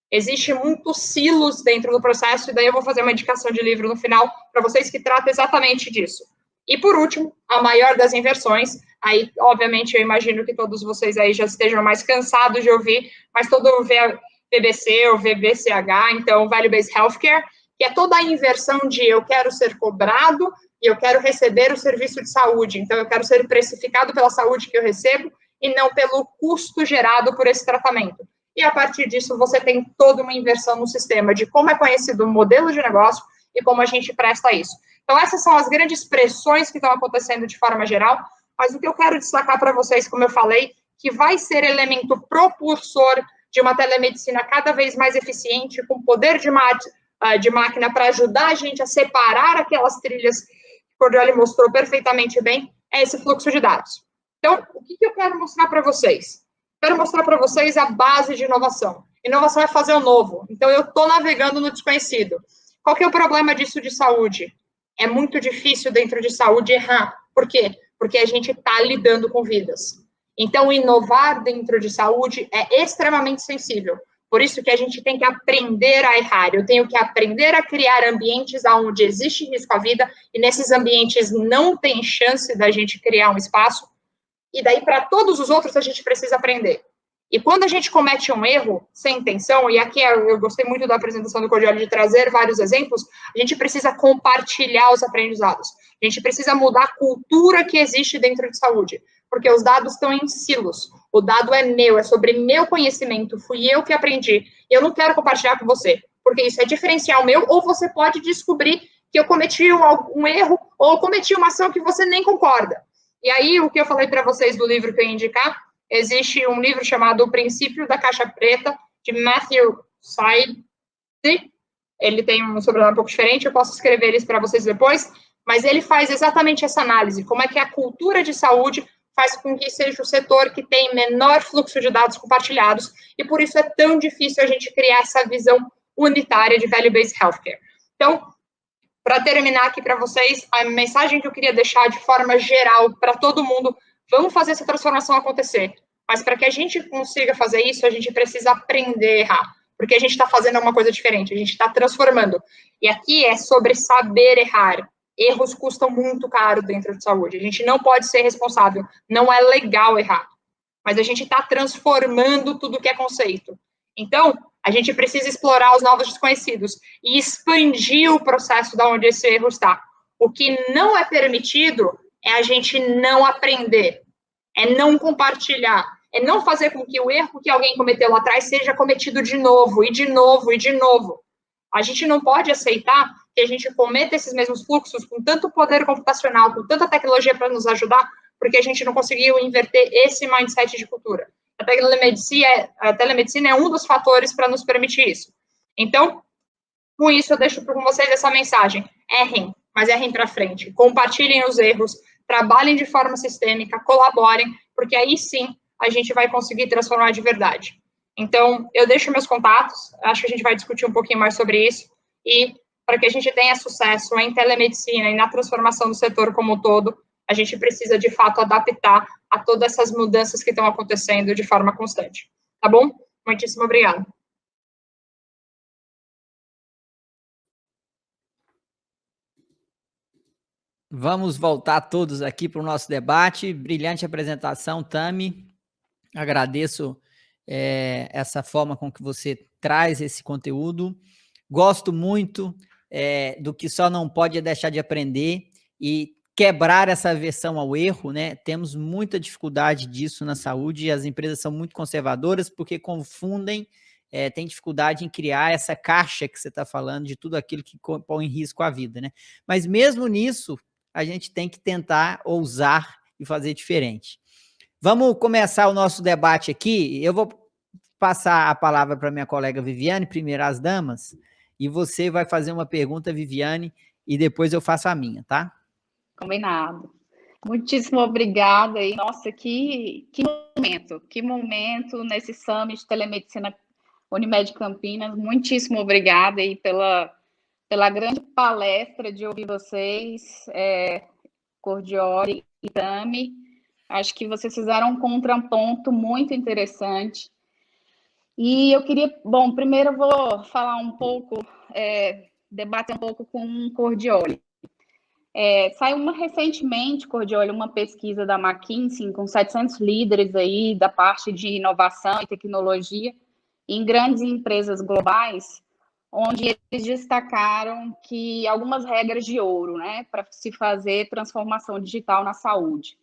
Existem muitos silos dentro do processo, e daí eu vou fazer uma indicação de livro no final para vocês que trata exatamente disso. E, por último, a maior das inversões, aí, obviamente, eu imagino que todos vocês aí já estejam mais cansados de ouvir, mas todo o VBC ou VBCH, então, Value Based Healthcare, que é toda a inversão de eu quero ser cobrado e eu quero receber o serviço de saúde, então eu quero ser precificado pela saúde que eu recebo e não pelo custo gerado por esse tratamento. E, a partir disso, você tem toda uma inversão no sistema de como é conhecido o modelo de negócio e como a gente presta isso. Então, essas são as grandes pressões que estão acontecendo de forma geral, mas o que eu quero destacar para vocês, como eu falei, que vai ser elemento propulsor de uma telemedicina cada vez mais eficiente, com poder de máquina para ajudar a gente a separar aquelas trilhas que o Cordioli mostrou perfeitamente bem, é esse fluxo de dados. Então, o que eu quero mostrar para vocês? Quero mostrar para vocês a base de inovação. Inovação é fazer o novo. Então, eu estou navegando no desconhecido. Qual que é o problema disso de saúde? É muito difícil dentro de saúde errar. Por quê? Porque a gente está lidando com vidas. Então, inovar dentro de saúde é extremamente sensível. Por isso que a gente tem que aprender a errar. Eu tenho que aprender a criar ambientes onde existe risco à vida, e nesses ambientes não tem chance da gente criar um espaço, e daí para todos os outros a gente precisa aprender. E quando a gente comete um erro sem intenção, e aqui eu gostei muito da apresentação do Cordioli de trazer vários exemplos, a gente precisa compartilhar os aprendizados. A gente precisa mudar a cultura que existe dentro de saúde, porque os dados estão em silos. O dado é meu, é sobre meu conhecimento, fui eu que aprendi. E eu não quero compartilhar com você, porque isso é diferencial meu, ou você pode descobrir que eu cometi um erro, ou cometi uma ação que você nem concorda. E aí, o que eu falei para vocês do livro que eu ia indicar, existe um livro chamado O Princípio da Caixa Preta, de Matthew Syed. Ele tem um sobrenome um pouco diferente, eu posso escrever eles para vocês depois, mas ele faz exatamente essa análise, como é que a cultura de saúde faz com que seja o setor que tem menor fluxo de dados compartilhados, e por isso é tão difícil a gente criar essa visão unitária de value-based healthcare. Então, para terminar aqui para vocês, a mensagem que eu queria deixar de forma geral para todo mundo: vamos fazer essa transformação acontecer. Mas para que a gente consiga fazer isso, a gente precisa aprender a errar. Porque a gente está fazendo alguma coisa diferente, a gente está transformando. E aqui é sobre saber errar. Erros custam muito caro dentro de saúde. A gente não pode ser responsável. Não é legal errar. Mas a gente está transformando tudo que é conceito. Então, a gente precisa explorar os novos desconhecidos e expandir o processo de onde esse erro está. O que não é permitido é a gente não aprender, é não compartilhar, é não fazer com que o erro que alguém cometeu lá atrás seja cometido de novo, e de novo, e de novo. A gente não pode aceitar que a gente cometa esses mesmos fluxos com tanto poder computacional, com tanta tecnologia para nos ajudar, porque a gente não conseguiu inverter esse mindset de cultura. A telemedicina é um dos fatores para nos permitir isso. Então, com isso, eu deixo com vocês essa mensagem: errem, mas errem para frente. Compartilhem os erros, trabalhem de forma sistêmica, colaborem, porque aí sim a gente vai conseguir transformar de verdade. Então, eu deixo meus contatos, acho que a gente vai discutir um pouquinho mais sobre isso, e para que a gente tenha sucesso em telemedicina e na transformação do setor como um todo, a gente precisa, de fato, adaptar a todas essas mudanças que estão acontecendo de forma constante. Tá bom? Muitíssimo obrigada. Vamos voltar todos aqui para o nosso debate. Brilhante apresentação, Tami. Agradeço essa forma com que você traz esse conteúdo. Gosto muito do que só não pode deixar de aprender e quebrar essa aversão ao erro, né? Temos muita dificuldade disso na saúde e as empresas são muito conservadoras porque confundem, tem dificuldade em criar essa caixa que você está falando de tudo aquilo que põe em risco a vida, né? Mas mesmo nisso, a gente tem que tentar ousar e fazer diferente. Vamos começar o nosso debate aqui. Eu vou passar a palavra para minha colega Viviane, primeiro as damas, e você vai fazer uma pergunta, Viviane, e depois eu faço a minha, tá? Combinado. Muitíssimo obrigada. E, nossa, que momento nesse Summit de Telemedicina Unimed Campinas. Muitíssimo obrigada aí pela grande palestra de ouvir vocês, Cordioli e Tami. Acho que vocês fizeram um contraponto muito interessante. E eu queria, bom, primeiro eu vou falar um pouco, debater um pouco com o Cordioli. Saiu recentemente, Cordioli, uma pesquisa da McKinsey com 700 líderes aí da parte de inovação e tecnologia em grandes empresas globais, onde eles destacaram que algumas regras de ouro, né, para se fazer transformação digital na saúde.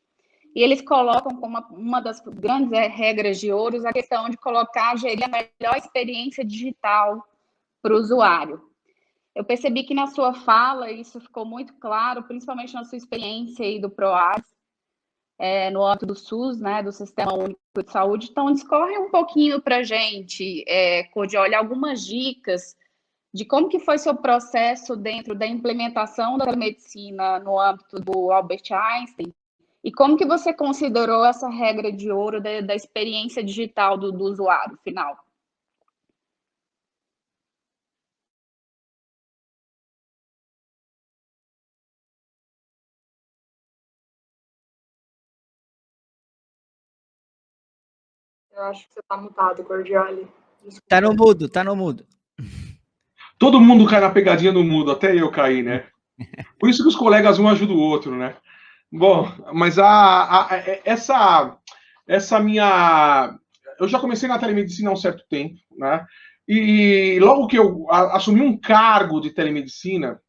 E eles colocam como uma das grandes regras de ouro a questão de gerir a melhor experiência digital para o usuário. Eu percebi que na sua fala isso ficou muito claro, principalmente na sua experiência aí do PROAS, no âmbito do SUS, né, do Sistema Único de Saúde. Então, discorre um pouquinho para a gente, Cordioli, algumas dicas de como que foi seu processo dentro da implementação da telemedicina no âmbito do Albert Einstein, e como que você considerou essa regra de ouro da experiência digital do usuário final? Eu acho que você está mutado, Cordioli. Desculpa. Tá no mudo, tá no mudo. Todo mundo cai na pegadinha do mudo, até eu caí, né? Por isso que os colegas um ajudam o outro, né? Bom, mas essa minha... Eu já comecei na telemedicina há um certo tempo, né? E logo que eu assumi um cargo de telemedicina,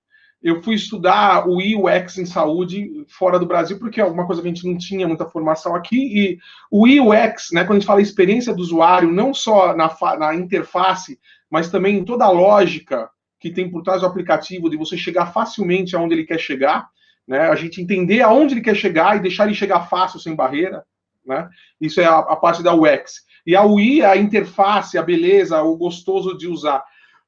eu fui estudar o UX em saúde fora do Brasil, porque é alguma coisa que a gente não tinha muita formação aqui. E o UX, né, quando a gente fala experiência do usuário, não só na interface, mas também em toda a lógica que tem por trás do aplicativo, de você chegar facilmente aonde ele quer chegar, né, a gente entender aonde ele quer chegar e deixar ele chegar fácil, sem barreira, né, isso é a parte da UX. E a UI, a interface, a beleza, o gostoso de usar.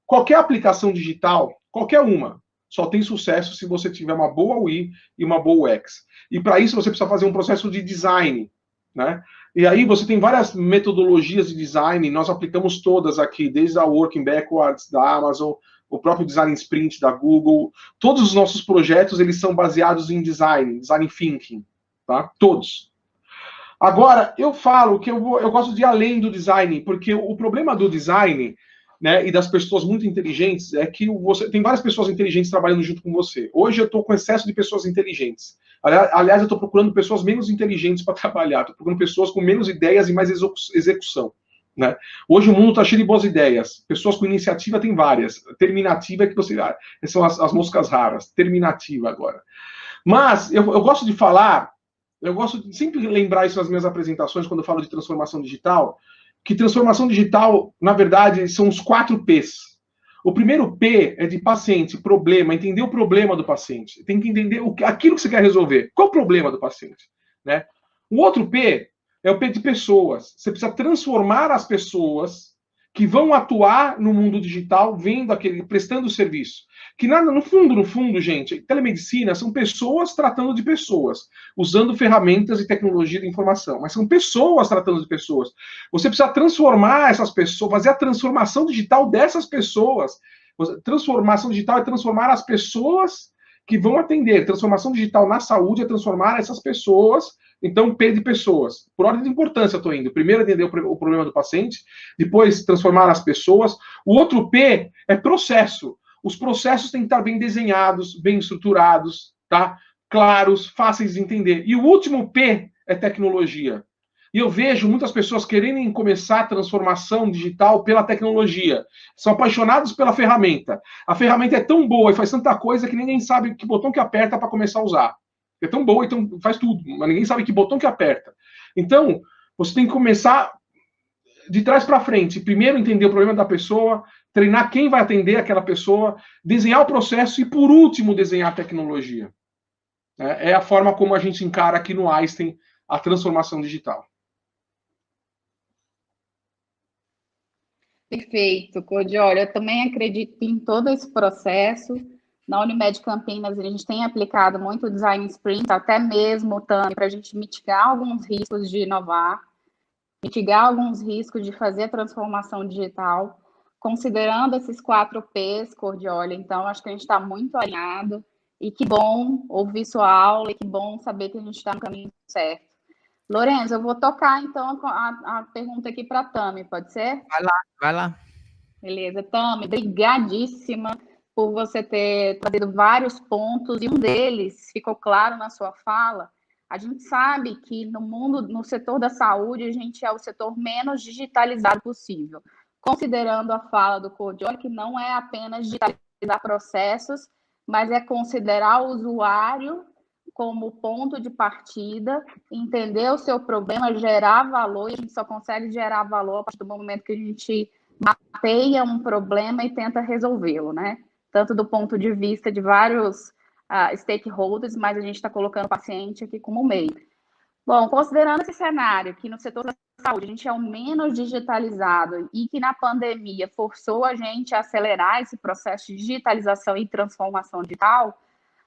Qualquer aplicação digital, qualquer uma, só tem sucesso se você tiver uma boa UI e uma boa UX. E para isso você precisa fazer um processo de design, né? E aí você tem várias metodologias de design, nós aplicamos todas aqui, desde a Working Backwards da Amazon, o próprio Design Sprint da Google. Todos os nossos projetos, eles são baseados em design thinking, tá? Todos. Agora, eu falo que eu gosto de ir além do design, porque o problema do design, né, e das pessoas muito inteligentes é que você tem várias pessoas inteligentes trabalhando junto com você. Hoje eu estou com excesso de pessoas inteligentes. Aliás, eu estou procurando pessoas menos inteligentes para trabalhar. Estou procurando pessoas com menos ideias e mais execução. Né? Hoje o mundo está cheio de boas ideias. Pessoas com iniciativa tem várias. Terminativa é que você... São as moscas raras. Terminativa agora. Mas eu gosto de falar... Eu gosto de sempre lembrar isso nas minhas apresentações, quando eu falo de transformação digital, que transformação digital, na verdade, são os 4 P's. O primeiro P é de paciente, problema, entender o problema do paciente. Tem que entender aquilo que você quer resolver. Qual o problema do paciente? Né? O outro P é o P de pessoas. Você precisa transformar as pessoas que vão atuar no mundo digital, prestando serviço. Que no fundo, gente, telemedicina são pessoas tratando de pessoas, usando ferramentas e tecnologia de informação, mas são pessoas tratando de pessoas. Você precisa transformar essas pessoas, fazer a transformação digital dessas pessoas. Transformação digital é transformar as pessoas que vão atender. Transformação digital na saúde é transformar essas pessoas. Então, P de pessoas. Por ordem de importância, eu estou indo. Primeiro, entender o problema do paciente, depois, transformar as pessoas. O outro P é processo. Os processos têm que estar bem desenhados, bem estruturados, tá? Claros, fáceis de entender. E o último P é tecnologia. E eu vejo muitas pessoas querendo começar a transformação digital pela tecnologia. São apaixonados pela ferramenta. A ferramenta é tão boa e faz tanta coisa que ninguém sabe que botão que aperta para começar a usar. É tão boa, então faz tudo, mas ninguém sabe que botão que aperta. Então, você tem que começar de trás para frente. Primeiro, entender o problema da pessoa, treinar quem vai atender aquela pessoa, desenhar o processo e, por último, desenhar a tecnologia. É a forma como a gente encara aqui no Einstein a transformação digital. Perfeito, Cordioli. Eu também acredito em todo esse processo. Na Unimed Campinas, a gente tem aplicado muito Design Sprint, até mesmo, Tami, para a gente mitigar alguns riscos de inovar, mitigar alguns riscos de fazer a transformação digital, considerando esses 4 P's, Cordioli. Então, acho que a gente está muito alinhado. E que bom ouvir sua aula, e que bom saber que a gente está no caminho certo. Lorenzo, eu vou tocar, então, a pergunta aqui para a Tami, pode ser? Vai lá. Beleza, Tami, obrigadíssima por você ter trazido vários pontos, e um deles ficou claro na sua fala. A gente sabe que no setor da saúde, a gente é o setor menos digitalizado possível, considerando a fala do Cordioli, que não é apenas digitalizar processos, mas é considerar o usuário como ponto de partida, entender o seu problema, gerar valor, e a gente só consegue gerar valor a partir do momento que a gente mapeia um problema e tenta resolvê-lo, né? Tanto do ponto de vista de vários stakeholders, mas a gente está colocando o paciente aqui como meio. Bom, considerando esse cenário, que no setor da saúde a gente é o menos digitalizado e que na pandemia forçou a gente a acelerar esse processo de digitalização e transformação digital,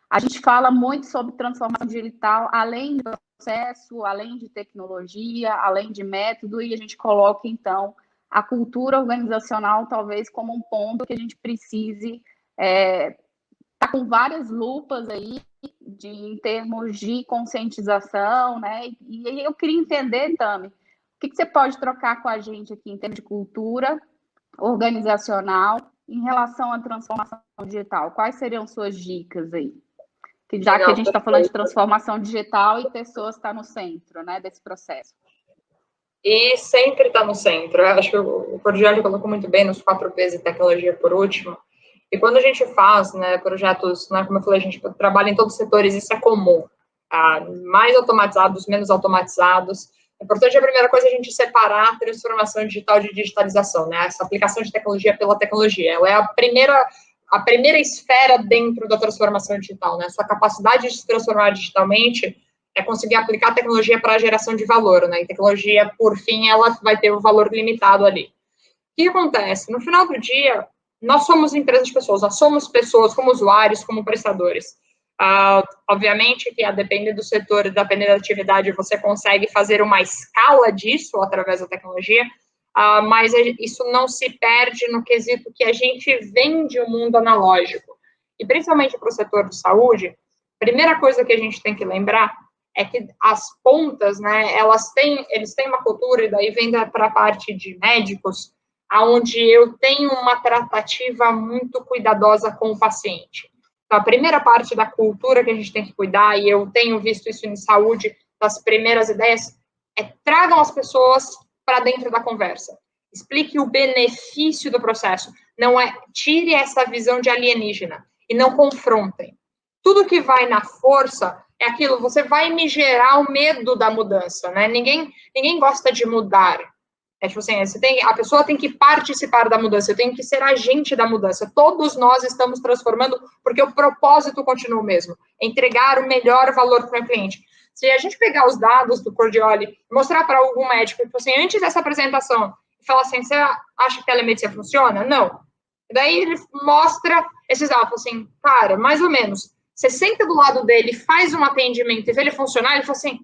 a gente fala muito sobre transformação digital, além de processo, além de tecnologia, além de método, e a gente coloca, então, a cultura organizacional talvez como um ponto que a gente precise estar com várias lupas aí em termos de conscientização, né? E eu queria entender, Tami, que você pode trocar com a gente aqui em termos de cultura organizacional em relação à transformação digital? Quais seriam suas dicas aí? Que já que a gente está falando de transformação digital e pessoas estão no centro, né, desse processo. E sempre está no centro. Eu acho que o Cordioli colocou muito bem nos 4 P's e tecnologia por último. E quando a gente faz, né, projetos, né, como eu falei, a gente trabalha em todos os setores, isso é comum. Mais automatizados, menos automatizados. É importante, a primeira coisa, a gente separar a transformação digital de digitalização, né? Essa aplicação de tecnologia pela tecnologia. Ela é a primeira esfera dentro da transformação digital, né? Sua capacidade de se transformar digitalmente é conseguir aplicar a tecnologia para a geração de valor, né? E tecnologia, por fim, ela vai ter um valor limitado ali. O que acontece? No final do dia, nós somos empresas de pessoas, nós somos pessoas como usuários, como prestadores. Obviamente que, a depender do setor, depender da atividade, você consegue fazer uma escala disso através da tecnologia, mas isso não se perde no quesito que a gente vende o mundo analógico. E principalmente para o setor de saúde, a primeira coisa que a gente tem que lembrar é que as pontas, né, eles têm uma cultura, e daí vem para a parte de médicos, onde eu tenho uma tratativa muito cuidadosa com o paciente. Então, a primeira parte da cultura que a gente tem que cuidar, e eu tenho visto isso em saúde, das primeiras ideias, tragam as pessoas para dentro da conversa. Explique o benefício do processo. Não tire essa visão de alienígena e não confrontem. Tudo que vai na força é aquilo, você vai me gerar o medo da mudança, né? Ninguém gosta de mudar. Tipo assim, a pessoa tem que participar da mudança, eu tenho que ser agente da mudança. Todos nós estamos transformando, porque o propósito continua o mesmo, entregar o melhor valor para o cliente. Se a gente pegar os dados do Cordioli e mostrar para algum médico, tipo assim, antes dessa apresentação, e falar assim, você acha que telemedicina funciona? Não. Daí ele mostra esses dados, assim, cara, mais ou menos, você senta do lado dele, faz um atendimento e vê ele funcionar, ele fala assim,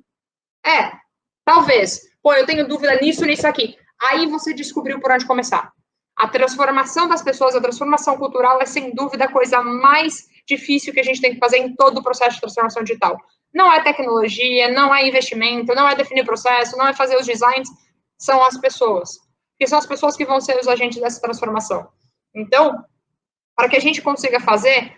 talvez, eu tenho dúvida nisso, nisso aqui. Aí você descobriu por onde começar. A transformação das pessoas, a transformação cultural é, sem dúvida, a coisa mais difícil que a gente tem que fazer em todo o processo de transformação digital. Não é tecnologia, não é investimento, não é definir processo, não é fazer os designs, são as pessoas. Porque são as pessoas que vão ser os agentes dessa transformação. Então, para que a gente consiga fazer,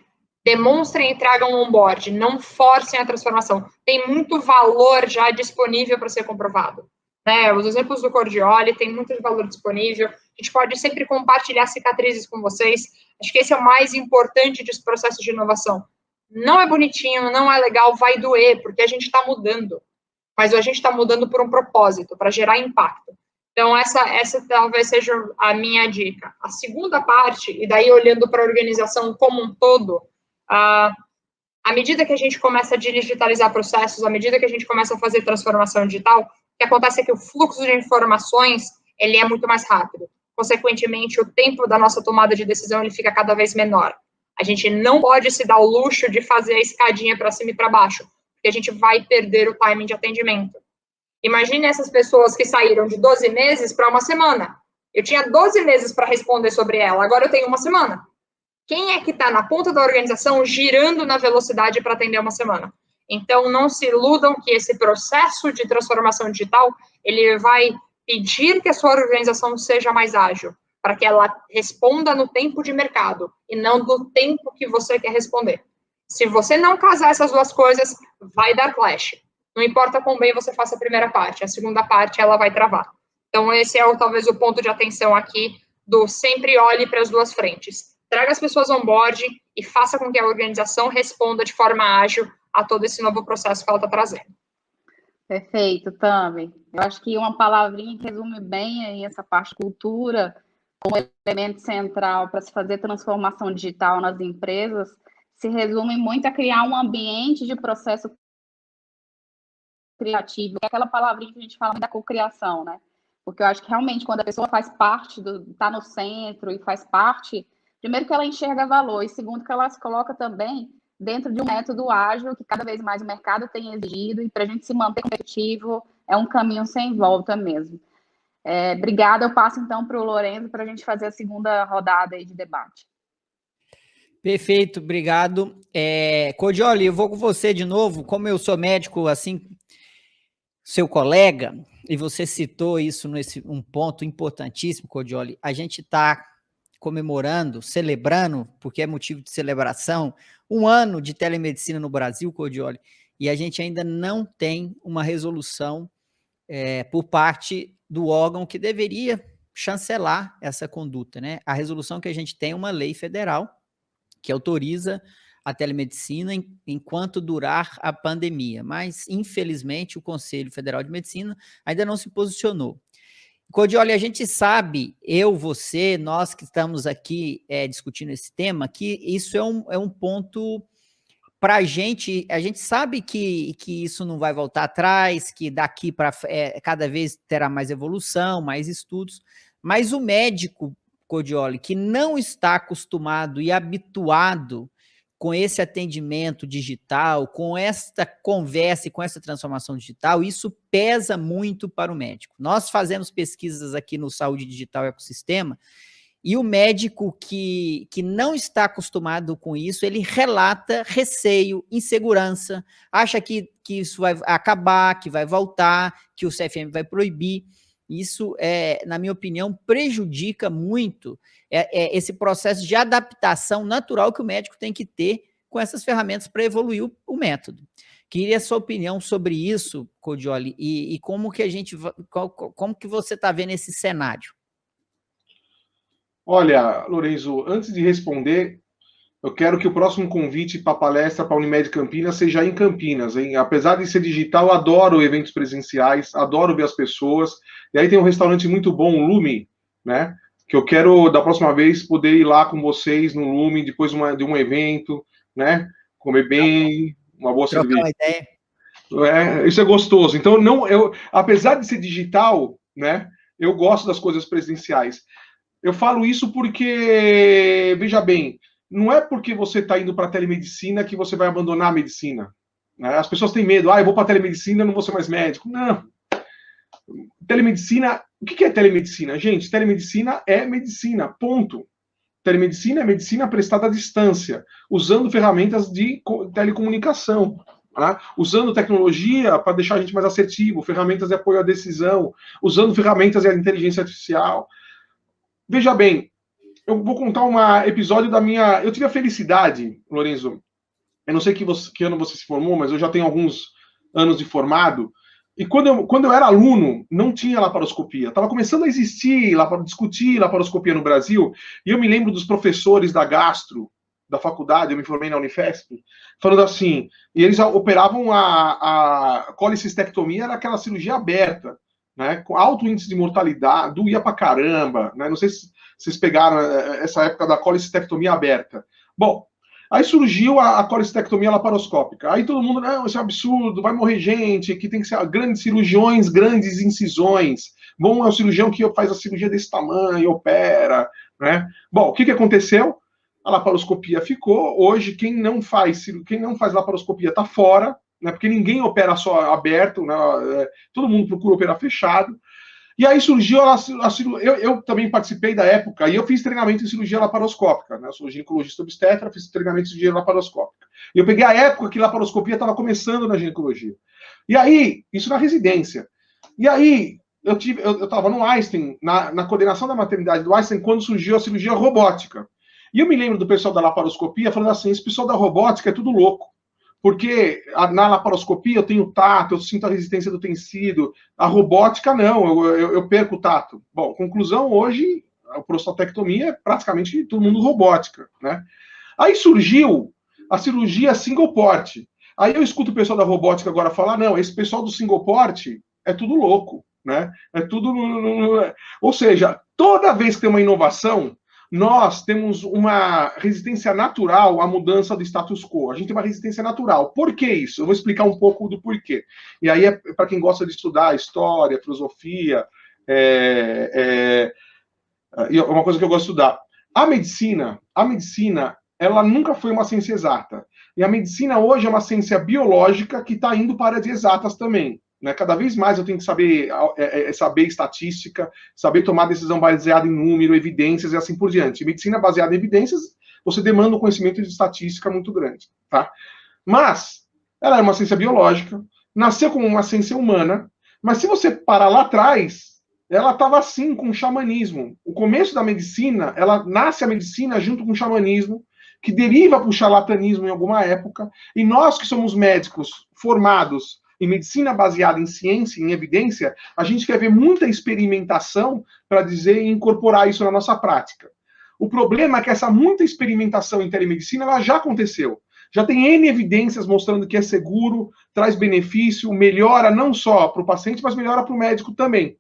demonstrem e tragam um onboard, não forcem a transformação. Tem muito valor já disponível para ser comprovado. Né, os exemplos do Cordioli, tem muito valor disponível, a gente pode sempre compartilhar cicatrizes com vocês, acho que esse é o mais importante desse processo de inovação. Não é bonitinho, não é legal, vai doer, porque a gente está mudando, mas a gente está mudando por um propósito, para gerar impacto. Então, essa talvez seja a minha dica. A segunda parte, e daí olhando para a organização como um todo, à medida que a gente começa a digitalizar processos, à medida que a gente começa a fazer transformação digital, o que acontece é que o fluxo de informações, ele é muito mais rápido. Consequentemente, o tempo da nossa tomada de decisão, ele fica cada vez menor. A gente não pode se dar o luxo de fazer a escadinha para cima e para baixo, porque a gente vai perder o timing de atendimento. Imagine essas pessoas que saíram de 12 meses para uma semana. Eu tinha 12 meses para responder sobre ela, agora eu tenho uma semana. Quem é que está na ponta da organização girando na velocidade para atender uma semana? Então, não se iludam que esse processo de transformação digital, ele vai pedir que a sua organização seja mais ágil, para que ela responda no tempo de mercado, e não do tempo que você quer responder. Se você não casar essas duas coisas, vai dar clash. Não importa quão bem você faça a primeira parte, a segunda parte, ela vai travar. Então, esse é talvez o ponto de atenção aqui, do sempre olhe para as duas frentes. Traga as pessoas on board e faça com que a organização responda de forma ágil a todo esse novo processo que ela está trazendo. Perfeito, Tami. Eu acho que uma palavrinha que resume bem aí essa parte de cultura como elemento central para se fazer transformação digital nas empresas se resume muito a criar um ambiente de processo criativo, que é aquela palavrinha que a gente fala da cocriação, né? Porque eu acho que realmente quando a pessoa faz parte, está no centro e faz parte, primeiro que ela enxerga valor e segundo que ela se coloca também dentro de um método ágil que cada vez mais o mercado tem exigido e para a gente se manter competitivo é um caminho sem volta mesmo. Obrigada, eu passo então para o Lorenzo para a gente fazer a segunda rodada aí de debate. Perfeito, obrigado. Cordioli, eu vou com você de novo, como eu sou médico, assim, seu colega, e você citou isso nesse um ponto importantíssimo, Codioli, a gente está comemorando, celebrando, porque é motivo de celebração, 1 ano de telemedicina no Brasil, Codioli, e a gente ainda não tem uma resolução por parte do órgão que deveria chancelar essa conduta, né? A resolução que a gente tem é uma lei federal que autoriza a telemedicina enquanto durar a pandemia, mas, infelizmente, o Conselho Federal de Medicina ainda não se posicionou. Codioli, a gente sabe, eu, você, nós que estamos aqui discutindo esse tema, que isso é um ponto para a gente sabe que isso não vai voltar atrás, que daqui para cada vez terá mais evolução, mais estudos, mas o médico, Codioli, que não está acostumado e habituado com esse atendimento digital, com esta conversa e com essa transformação digital, isso pesa muito para o médico. Nós fazemos pesquisas aqui no Saúde Digital e Ecossistema, e o médico que não está acostumado com isso, ele relata receio, insegurança, acha que isso vai acabar, que vai voltar, que o CFM vai proibir. Isso, na minha opinião, prejudica muito esse processo de adaptação natural que o médico tem que ter com essas ferramentas para evoluir o método. Queria a sua opinião sobre isso, Codioli, e como que você está vendo esse cenário? Olha, Lorenzo, antes de responder, eu quero que o próximo convite para a palestra para a Unimed Campinas seja em Campinas, hein? Apesar de ser digital, adoro eventos presenciais, adoro ver as pessoas. E aí tem um restaurante muito bom, o Lume, né? Que eu quero, da próxima vez, poder ir lá com vocês no Lume, depois de um evento, né? Comer bem, uma boa cerveja. Trocar uma ideia. Isso é gostoso. Então, apesar de ser digital, né? Eu gosto das coisas presenciais. Eu falo isso porque, veja bem, não é porque você está indo para a telemedicina que você vai abandonar a medicina. Né? As pessoas têm medo, eu vou para a telemedicina, não vou ser mais médico. Não. Telemedicina, o que é telemedicina? Gente, telemedicina é medicina, ponto. Telemedicina é medicina prestada à distância, usando ferramentas de telecomunicação, né? Usando tecnologia para deixar a gente mais assertivo, ferramentas de apoio à decisão, usando ferramentas de inteligência artificial. Veja bem, eu vou contar um episódio da minha... Eu tive a felicidade, Lorenzo, eu não sei que ano você se formou, mas eu já tenho alguns anos de formado, e quando eu era aluno, não tinha laparoscopia. Estava começando a existir, discutir laparoscopia no Brasil, e eu me lembro dos professores da gastro, da faculdade, eu me formei na Unifesp, falando assim, e eles operavam a colicistectomia, era aquela cirurgia aberta, né, com alto índice de mortalidade, doía pra caramba, né? Não sei se vocês pegaram essa época da colicistectomia aberta. Bom, aí surgiu a colicistectomia laparoscópica. Aí todo mundo, não, isso é um absurdo, vai morrer gente, que tem que ser grandes cirurgiões, grandes incisões. Bom, é o cirurgião que faz a cirurgia desse tamanho, opera, né? Bom, o que aconteceu? A laparoscopia ficou. Hoje, quem não faz laparoscopia está fora, né, porque ninguém opera só aberto, né, todo mundo procura operar fechado. E aí surgiu a cirurgia. Eu também participei da época, e eu fiz treinamento em cirurgia laparoscópica, né, eu sou ginecologista obstetra, fiz treinamento em cirurgia laparoscópica. E eu peguei a época que laparoscopia estava começando na ginecologia. E aí, isso na residência. E aí, eu estava no Einstein, na coordenação da maternidade do Einstein, quando surgiu a cirurgia robótica. E eu me lembro do pessoal da laparoscopia falando assim, esse pessoal da robótica é tudo louco. Porque na laparoscopia eu tenho tato, eu sinto a resistência do tecido. A robótica, não, eu perco o tato. Bom, conclusão, hoje, a prostatectomia é praticamente todo mundo robótica, né? Aí surgiu a cirurgia single port. Aí eu escuto o pessoal da robótica agora falar, não, esse pessoal do single port é tudo louco, né? É tudo... Ou seja, toda vez que tem uma inovação, nós temos uma resistência natural à mudança do status quo. A gente tem uma resistência natural. Por que isso? Eu vou explicar um pouco do porquê. E aí é para quem gosta de estudar história, filosofia, é uma coisa que eu gosto de estudar. A medicina, ela nunca foi uma ciência exata. E a medicina hoje é uma ciência biológica que está indo para as exatas também. Né? Cada vez mais eu tenho que saber estatística, saber tomar decisão baseada em número, evidências e assim por diante. Medicina baseada em evidências, você demanda um conhecimento de estatística muito grande. Tá? Mas ela é uma ciência biológica, nasceu como uma ciência humana, Mas se você parar lá atrás, ela estava assim, com o xamanismo. O começo da medicina, ela nasce a medicina junto com o xamanismo, que deriva para o charlatanismo em alguma época, e nós que somos médicos formados em medicina baseada em ciência, em evidência, a gente quer ver muita experimentação para dizer e incorporar isso na nossa prática. O problema é que essa muita experimentação em telemedicina, ela já aconteceu. Já tem N evidências mostrando que é seguro, traz benefício, melhora não só para o paciente, mas melhora para o médico também.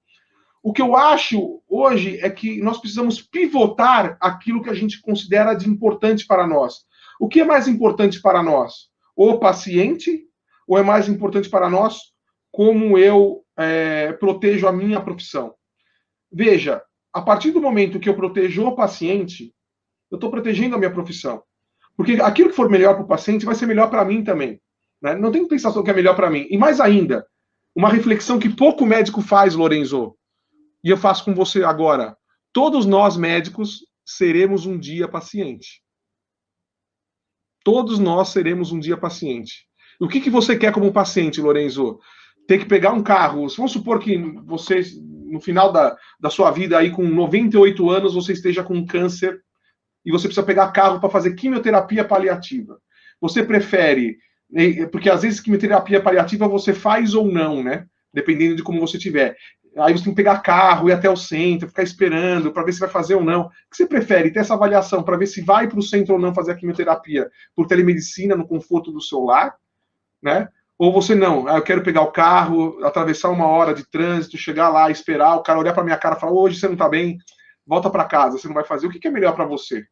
O que eu acho hoje é que nós precisamos pivotar aquilo que a gente considera de importante para nós. O que é mais importante para nós? O paciente? Ou é mais importante para nós como eu protejo a minha profissão? Veja, a partir do momento que eu protejo o paciente, eu estou protegendo a minha profissão. Porque aquilo que for melhor para o paciente vai ser melhor para mim também. Né? Não tem que pensar só o que é melhor para mim. E mais ainda, uma reflexão que pouco médico faz, Lorenzo, e eu faço com você agora. Todos nós médicos seremos um dia paciente. Todos nós seremos um dia paciente. O que você quer como paciente, Lorenzo? Ter que pegar um carro. Vamos supor que você, no final da sua vida, aí com 98 anos, você esteja com câncer e você precisa pegar carro para fazer quimioterapia paliativa. Você prefere, porque às vezes quimioterapia paliativa você faz ou não, né? Dependendo de como você tiver. Aí você tem que pegar carro, ir até o centro, ficar esperando para ver se vai fazer ou não. O que você prefere? Ter essa avaliação para ver se vai para o centro ou não fazer a quimioterapia por telemedicina, no conforto do seu lar, né? Ou você não, eu quero pegar o carro, atravessar 1 hora de trânsito, chegar lá, esperar, o cara olhar para minha cara e falar, hoje você não está bem, volta para casa, você não vai fazer. O que é melhor para você?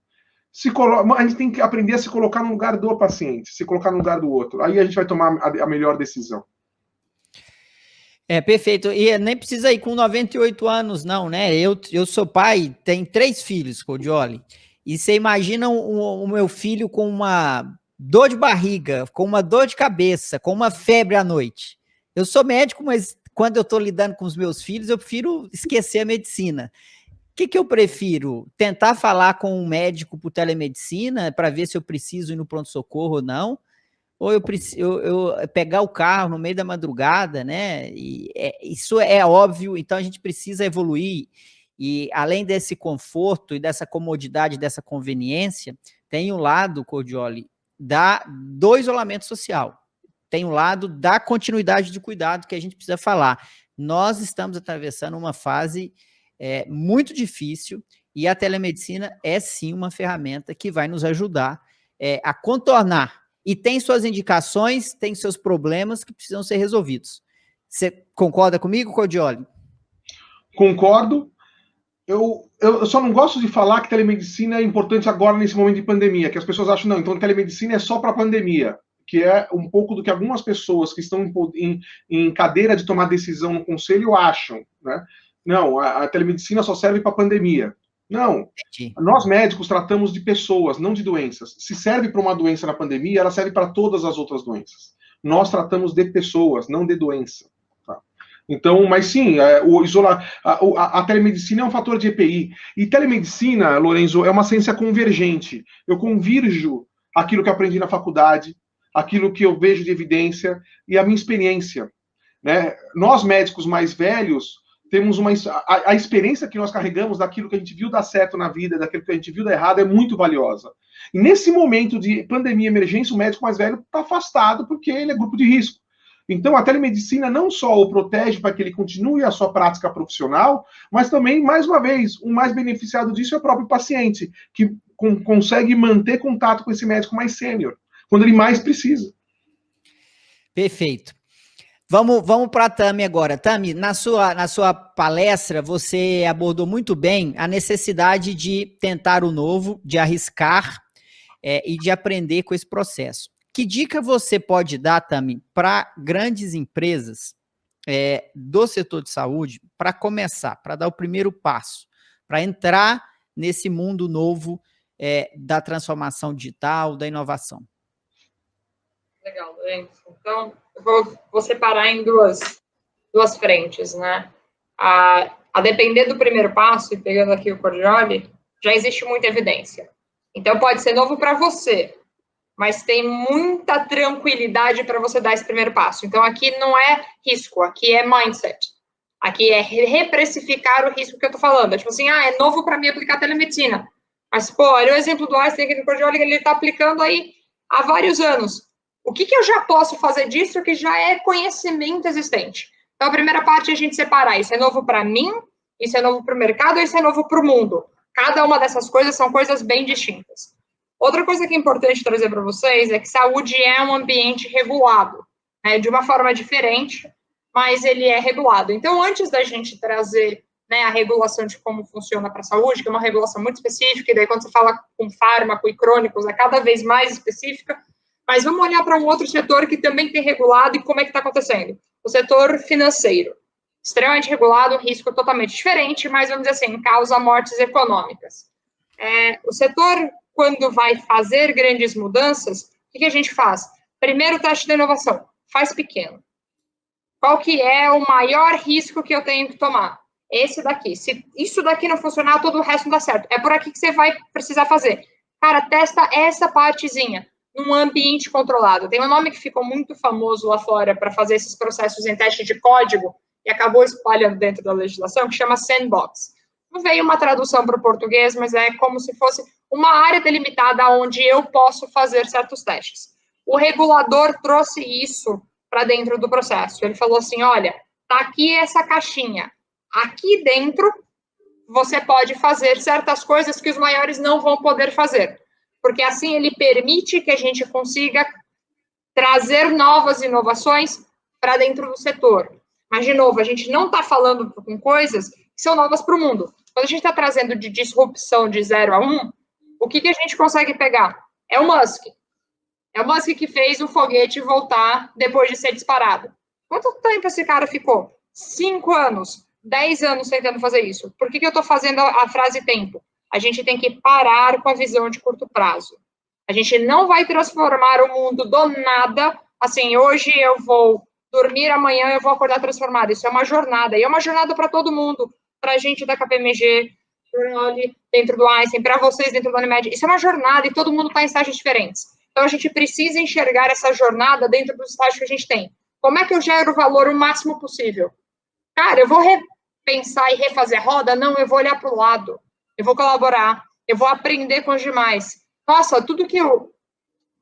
A gente tem que aprender a se colocar no lugar do paciente, se colocar no lugar do outro. Aí a gente vai tomar a melhor decisão. Perfeito. E nem precisa ir com 98 anos, não, né? Eu sou pai, tenho 3 filhos, Cordioli. E você imagina o meu filho com uma dor de barriga, com uma dor de cabeça, com uma febre à noite. Eu sou médico, mas quando eu estou lidando com os meus filhos, eu prefiro esquecer a medicina. O que eu prefiro? Tentar falar com um médico por telemedicina para ver se eu preciso ir no pronto-socorro ou não? Ou eu pegar o carro no meio da madrugada, né? Isso é óbvio, então a gente precisa evoluir. E além desse conforto e dessa comodidade, dessa conveniência, tem o lado, Cordioli, do isolamento social. Tem o lado da continuidade de cuidado que a gente precisa falar. Nós estamos atravessando uma fase muito difícil e a telemedicina é sim uma ferramenta que vai nos ajudar a contornar. E tem suas indicações, tem seus problemas que precisam ser resolvidos. Você concorda comigo, Cordioli? Concordo. Eu só não gosto de falar que telemedicina é importante agora nesse momento de pandemia, que as pessoas acham, não, então telemedicina é só para a pandemia, que é um pouco do que algumas pessoas que estão em cadeira de tomar decisão no conselho acham, né? Não, a telemedicina só serve para a pandemia. Não, nós médicos tratamos de pessoas, não de doenças. Se serve para uma doença na pandemia, ela serve para todas as outras doenças. Nós tratamos de pessoas, não de doença. Tá? Então, mas sim, a telemedicina é um fator de EPI. E telemedicina, Lorenzo, é uma ciência convergente. Eu convirjo aquilo que eu aprendi na faculdade, aquilo que eu vejo de evidência e a minha experiência. Né? Nós médicos mais velhos temos a experiência que nós carregamos daquilo que a gente viu dar certo na vida, daquilo que a gente viu dar errado, é muito valiosa. E nesse momento de pandemia, emergência, o médico mais velho está afastado porque ele é grupo de risco. Então, a telemedicina não só o protege para que ele continue a sua prática profissional, mas também, mais uma vez, o mais beneficiado disso é o próprio paciente, que consegue manter contato com esse médico mais sênior, quando ele mais precisa. Perfeito. Vamos para a Tami agora. Tami, na sua palestra, você abordou muito bem a necessidade de tentar o novo, de arriscar e de aprender com esse processo. Que dica você pode dar, Tami, para grandes empresas do setor de saúde para começar, para dar o primeiro passo, para entrar nesse mundo novo da transformação digital, da inovação? Legal, Lorenzo. Então, eu vou separar em duas frentes, né? A depender do primeiro passo, e pegando aqui o Cordioli, já existe muita evidência. Então, pode ser novo para você, mas tem muita tranquilidade para você dar esse primeiro passo. Então, aqui não é risco, aqui é mindset. Aqui é reprecificar o risco que eu estou falando. É tipo assim, é novo para mim aplicar telemedicina. Mas, pô, olha o exemplo do Einstein aqui no Cordioli, ele está aplicando aí há vários anos. O que eu já posso fazer disso que já é conhecimento existente? Então, a primeira parte é a gente separar. Isso é novo para mim, isso é novo para o mercado, isso é novo para o mundo. Cada uma dessas coisas são coisas bem distintas. Outra coisa que é importante trazer para vocês é que saúde é um ambiente regulado, né, de uma forma diferente, mas ele é regulado. Então, antes da gente trazer, né, a regulação de como funciona para a saúde, que é uma regulação muito específica, e daí quando você fala com fármaco e crônicos, é cada vez mais específica, mas vamos olhar para um outro setor que também tem regulado e como é que está acontecendo. O setor financeiro. Extremamente regulado, risco totalmente diferente, mas vamos dizer assim, causa mortes econômicas. O setor, quando vai fazer grandes mudanças, o que a gente faz? Primeiro teste de inovação, faz pequeno. Qual que é o maior risco que eu tenho que tomar? Esse daqui. Se isso daqui não funcionar, todo o resto não dá certo. É por aqui que você vai precisar fazer. Cara, testa essa partezinha num ambiente controlado. Tem um nome que ficou muito famoso lá fora para fazer esses processos em teste de código e acabou espalhando dentro da legislação, que chama sandbox. Não veio uma tradução para o português, mas é como se fosse uma área delimitada onde eu posso fazer certos testes. O regulador trouxe isso para dentro do processo. Ele falou assim, olha, tá aqui essa caixinha. Aqui dentro, você pode fazer certas coisas que os maiores não vão poder fazer. Porque assim ele permite que a gente consiga trazer novas inovações para dentro do setor. Mas, de novo, a gente não está falando com coisas que são novas para o mundo. Quando a gente está trazendo de disrupção de 0 a 1, o que a gente consegue pegar? É o Musk. É o Musk que fez o foguete voltar depois de ser disparado. Quanto tempo esse cara ficou? 5 anos, 10 anos tentando fazer isso. Por que eu estou fazendo a frase tempo? A gente tem que parar com a visão de curto prazo. A gente não vai transformar o mundo do nada, assim, hoje eu vou dormir, amanhã eu vou acordar transformado. Isso é uma jornada, e é uma jornada para todo mundo, para a gente da KPMG, dentro do Einstein, para vocês dentro da Unimed. Isso é uma jornada e todo mundo está em estágios diferentes. Então, a gente precisa enxergar essa jornada dentro dos estágios que a gente tem. Como é que eu gero valor o máximo possível? Cara, eu vou repensar e refazer a roda? Não, eu vou olhar para o lado. Eu vou colaborar. Eu vou aprender com os demais. Nossa, tudo que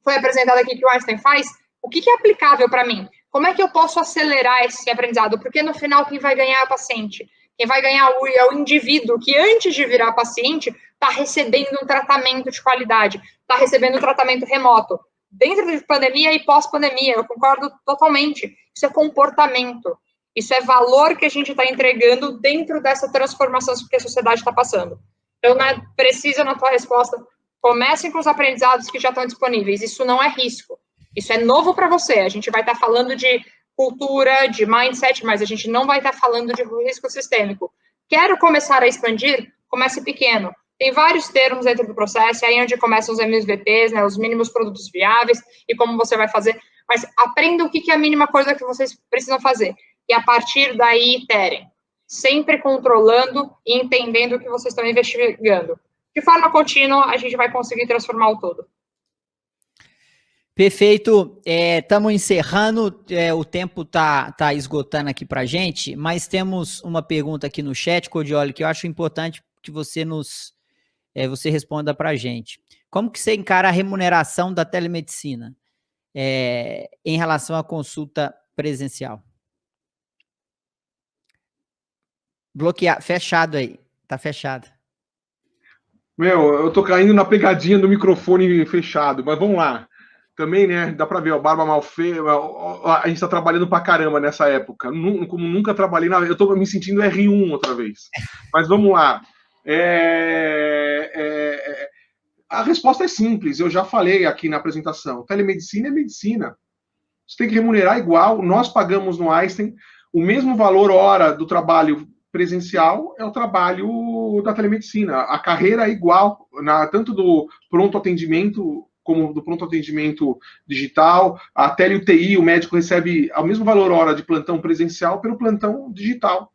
foi apresentado aqui que o Einstein faz, o que é aplicável para mim? Como é que eu posso acelerar esse aprendizado? Porque no final quem vai ganhar é o paciente. Quem vai ganhar é o indivíduo que antes de virar paciente está recebendo um tratamento de qualidade, está recebendo um tratamento remoto. Dentro de pandemia e pós-pandemia, eu concordo totalmente. Isso é comportamento. Isso é valor que a gente está entregando dentro dessa transformação que a sociedade está passando. Então, precisa, na tua resposta, comecem com os aprendizados que já estão disponíveis. Isso não é risco. Isso é novo para você. A gente vai estar falando de cultura, de mindset, mas a gente não vai estar falando de risco sistêmico. Quero começar a expandir? Comece pequeno. Tem vários termos dentro do processo, aí onde começam os MVPs, né, os mínimos produtos viáveis, e como você vai fazer. Mas aprenda o que é a mínima coisa que vocês precisam fazer. E a partir daí, iterem. Sempre controlando e entendendo o que vocês estão investigando. De forma contínua, a gente vai conseguir transformar o todo. Perfeito, estamos encerrando, o tempo tá esgotando aqui para a gente, mas temos uma pergunta aqui no chat, Cordioli, que eu acho importante que você você responda para a gente. Como que você encara a remuneração da telemedicina em relação à consulta presencial? Fechado aí, tá fechado. Eu tô caindo na pegadinha do microfone fechado, mas vamos lá. Também, né, dá pra ver, ó, barba mal feia, a gente tá trabalhando pra caramba nessa época. Como nunca trabalhei, eu tô me sentindo R1 outra vez. Mas vamos lá. A resposta é simples, eu já falei aqui na apresentação. Telemedicina é medicina. Você tem que remunerar igual. Nós pagamos no Einstein o mesmo valor hora do trabalho presencial é o trabalho da telemedicina. A carreira é igual, tanto do pronto atendimento como do pronto atendimento digital, a tele-UTI, o médico recebe o mesmo valor hora de plantão presencial pelo plantão digital.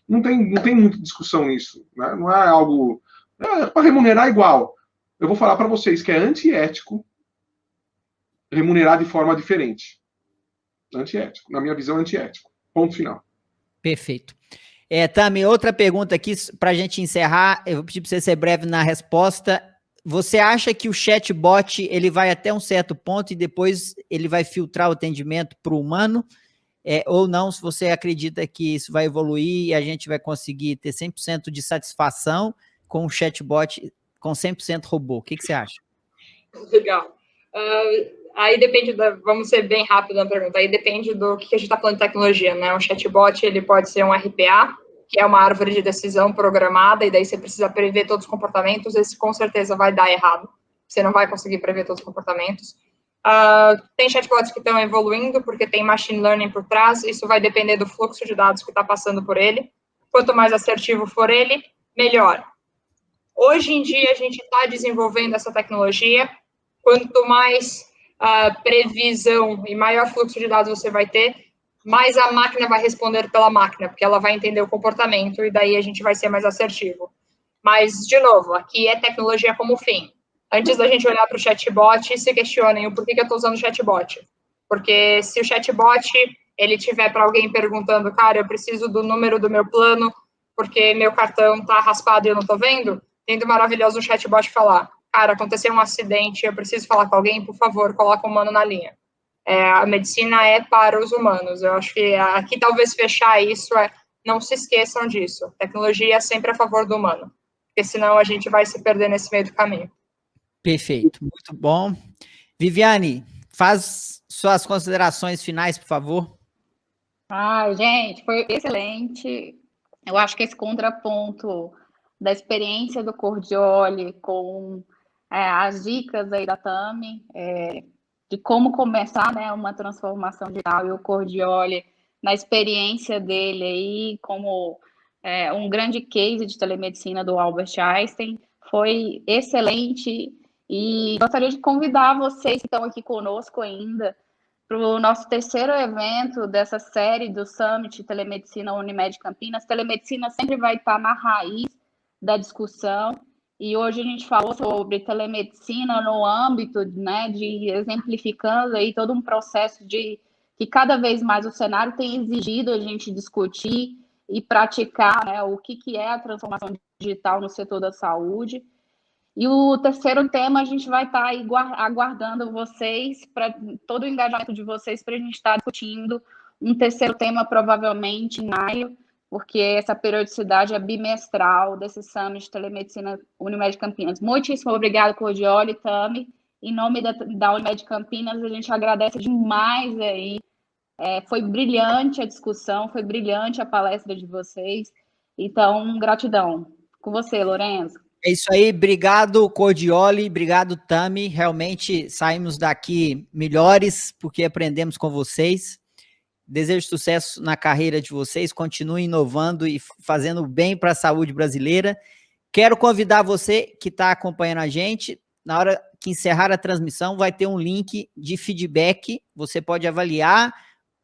Não tem muita discussão nisso, né? Não é algo... para remunerar igual. Eu vou falar para vocês que é antiético remunerar de forma diferente. Antiético. Na minha visão, antiético. Ponto final. Perfeito. Tami, outra pergunta aqui, para a gente encerrar, eu vou pedir para você ser breve na resposta. Você acha que o chatbot ele vai até um certo ponto e depois ele vai filtrar o atendimento para o humano? Ou não, se você acredita que isso vai evoluir e a gente vai conseguir ter 100% de satisfação com o chatbot com 100% robô? O que você acha? Legal. Aí depende vamos ser bem rápido na pergunta, aí depende do que a gente está falando de tecnologia, né? Um chatbot, ele pode ser um RPA, que é uma árvore de decisão programada, e daí você precisa prever todos os comportamentos, esse com certeza vai dar errado, você não vai conseguir prever todos os comportamentos. Tem chatbots que estão evoluindo, porque tem machine learning por trás, isso vai depender do fluxo de dados que está passando por ele, quanto mais assertivo for ele, melhor. Hoje em dia, a gente está desenvolvendo essa tecnologia, quanto mais previsão e maior fluxo de dados você vai ter, mais a máquina vai responder pela máquina, porque ela vai entender o comportamento e daí a gente vai ser mais assertivo. Mas, de novo, aqui é tecnologia como fim. Antes da gente olhar para o chatbot, se questionem o porquê que eu estou usando o chatbot. Porque se o chatbot, ele tiver para alguém perguntando, cara, eu preciso do número do meu plano, porque meu cartão está raspado e eu não estou vendo, tem do maravilhoso o chatbot falar, cara, aconteceu um acidente, eu preciso falar com alguém, por favor, coloca o humano na linha. A medicina é para os humanos. Eu acho que aqui talvez fechar isso não se esqueçam disso. Tecnologia é sempre a favor do humano, porque senão a gente vai se perder nesse meio do caminho. Perfeito, muito bom. Viviane, faz suas considerações finais, por favor. Gente, foi excelente. Eu acho que esse contraponto da experiência do Cordioli com as dicas aí da Tami, de como começar, né, uma transformação digital, e o Cordioli, na experiência dele aí, como um grande case de telemedicina do Albert Einstein, foi excelente. E gostaria de convidar vocês que estão aqui conosco ainda para o nosso terceiro evento dessa série do Summit Telemedicina Unimed Campinas. Telemedicina sempre vai estar na raiz da discussão, e hoje a gente falou sobre telemedicina no âmbito, né, de exemplificando aí todo um processo de que cada vez mais o cenário tem exigido a gente discutir e praticar, né, o que é a transformação digital no setor da saúde. E o terceiro tema, a gente vai estar aí aguardando vocês, para todo o engajamento de vocês, para a gente estar discutindo um terceiro tema, provavelmente em maio, porque essa periodicidade é bimestral desse Summit de Telemedicina Unimed Campinas. Muitíssimo obrigada, Cordioli e Tami. Em nome da Unimed Campinas, a gente agradece demais aí. Foi brilhante a discussão, foi brilhante a palestra de vocês. Então, gratidão. Com você, Lorenzo. É isso aí, obrigado Cordioli, obrigado Tami, realmente saímos daqui melhores porque aprendemos com vocês. Desejo sucesso na carreira de vocês, continuem inovando e fazendo bem para a saúde brasileira. Quero convidar você que está acompanhando a gente, na hora que encerrar a transmissão vai ter um link de feedback, você pode avaliar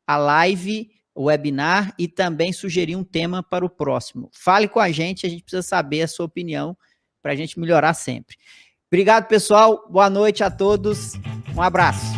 a live, o webinar e também sugerir um tema para o próximo. Fale com a gente precisa saber a sua opinião, para a gente melhorar sempre. Obrigado, pessoal. Boa noite a todos. Um abraço.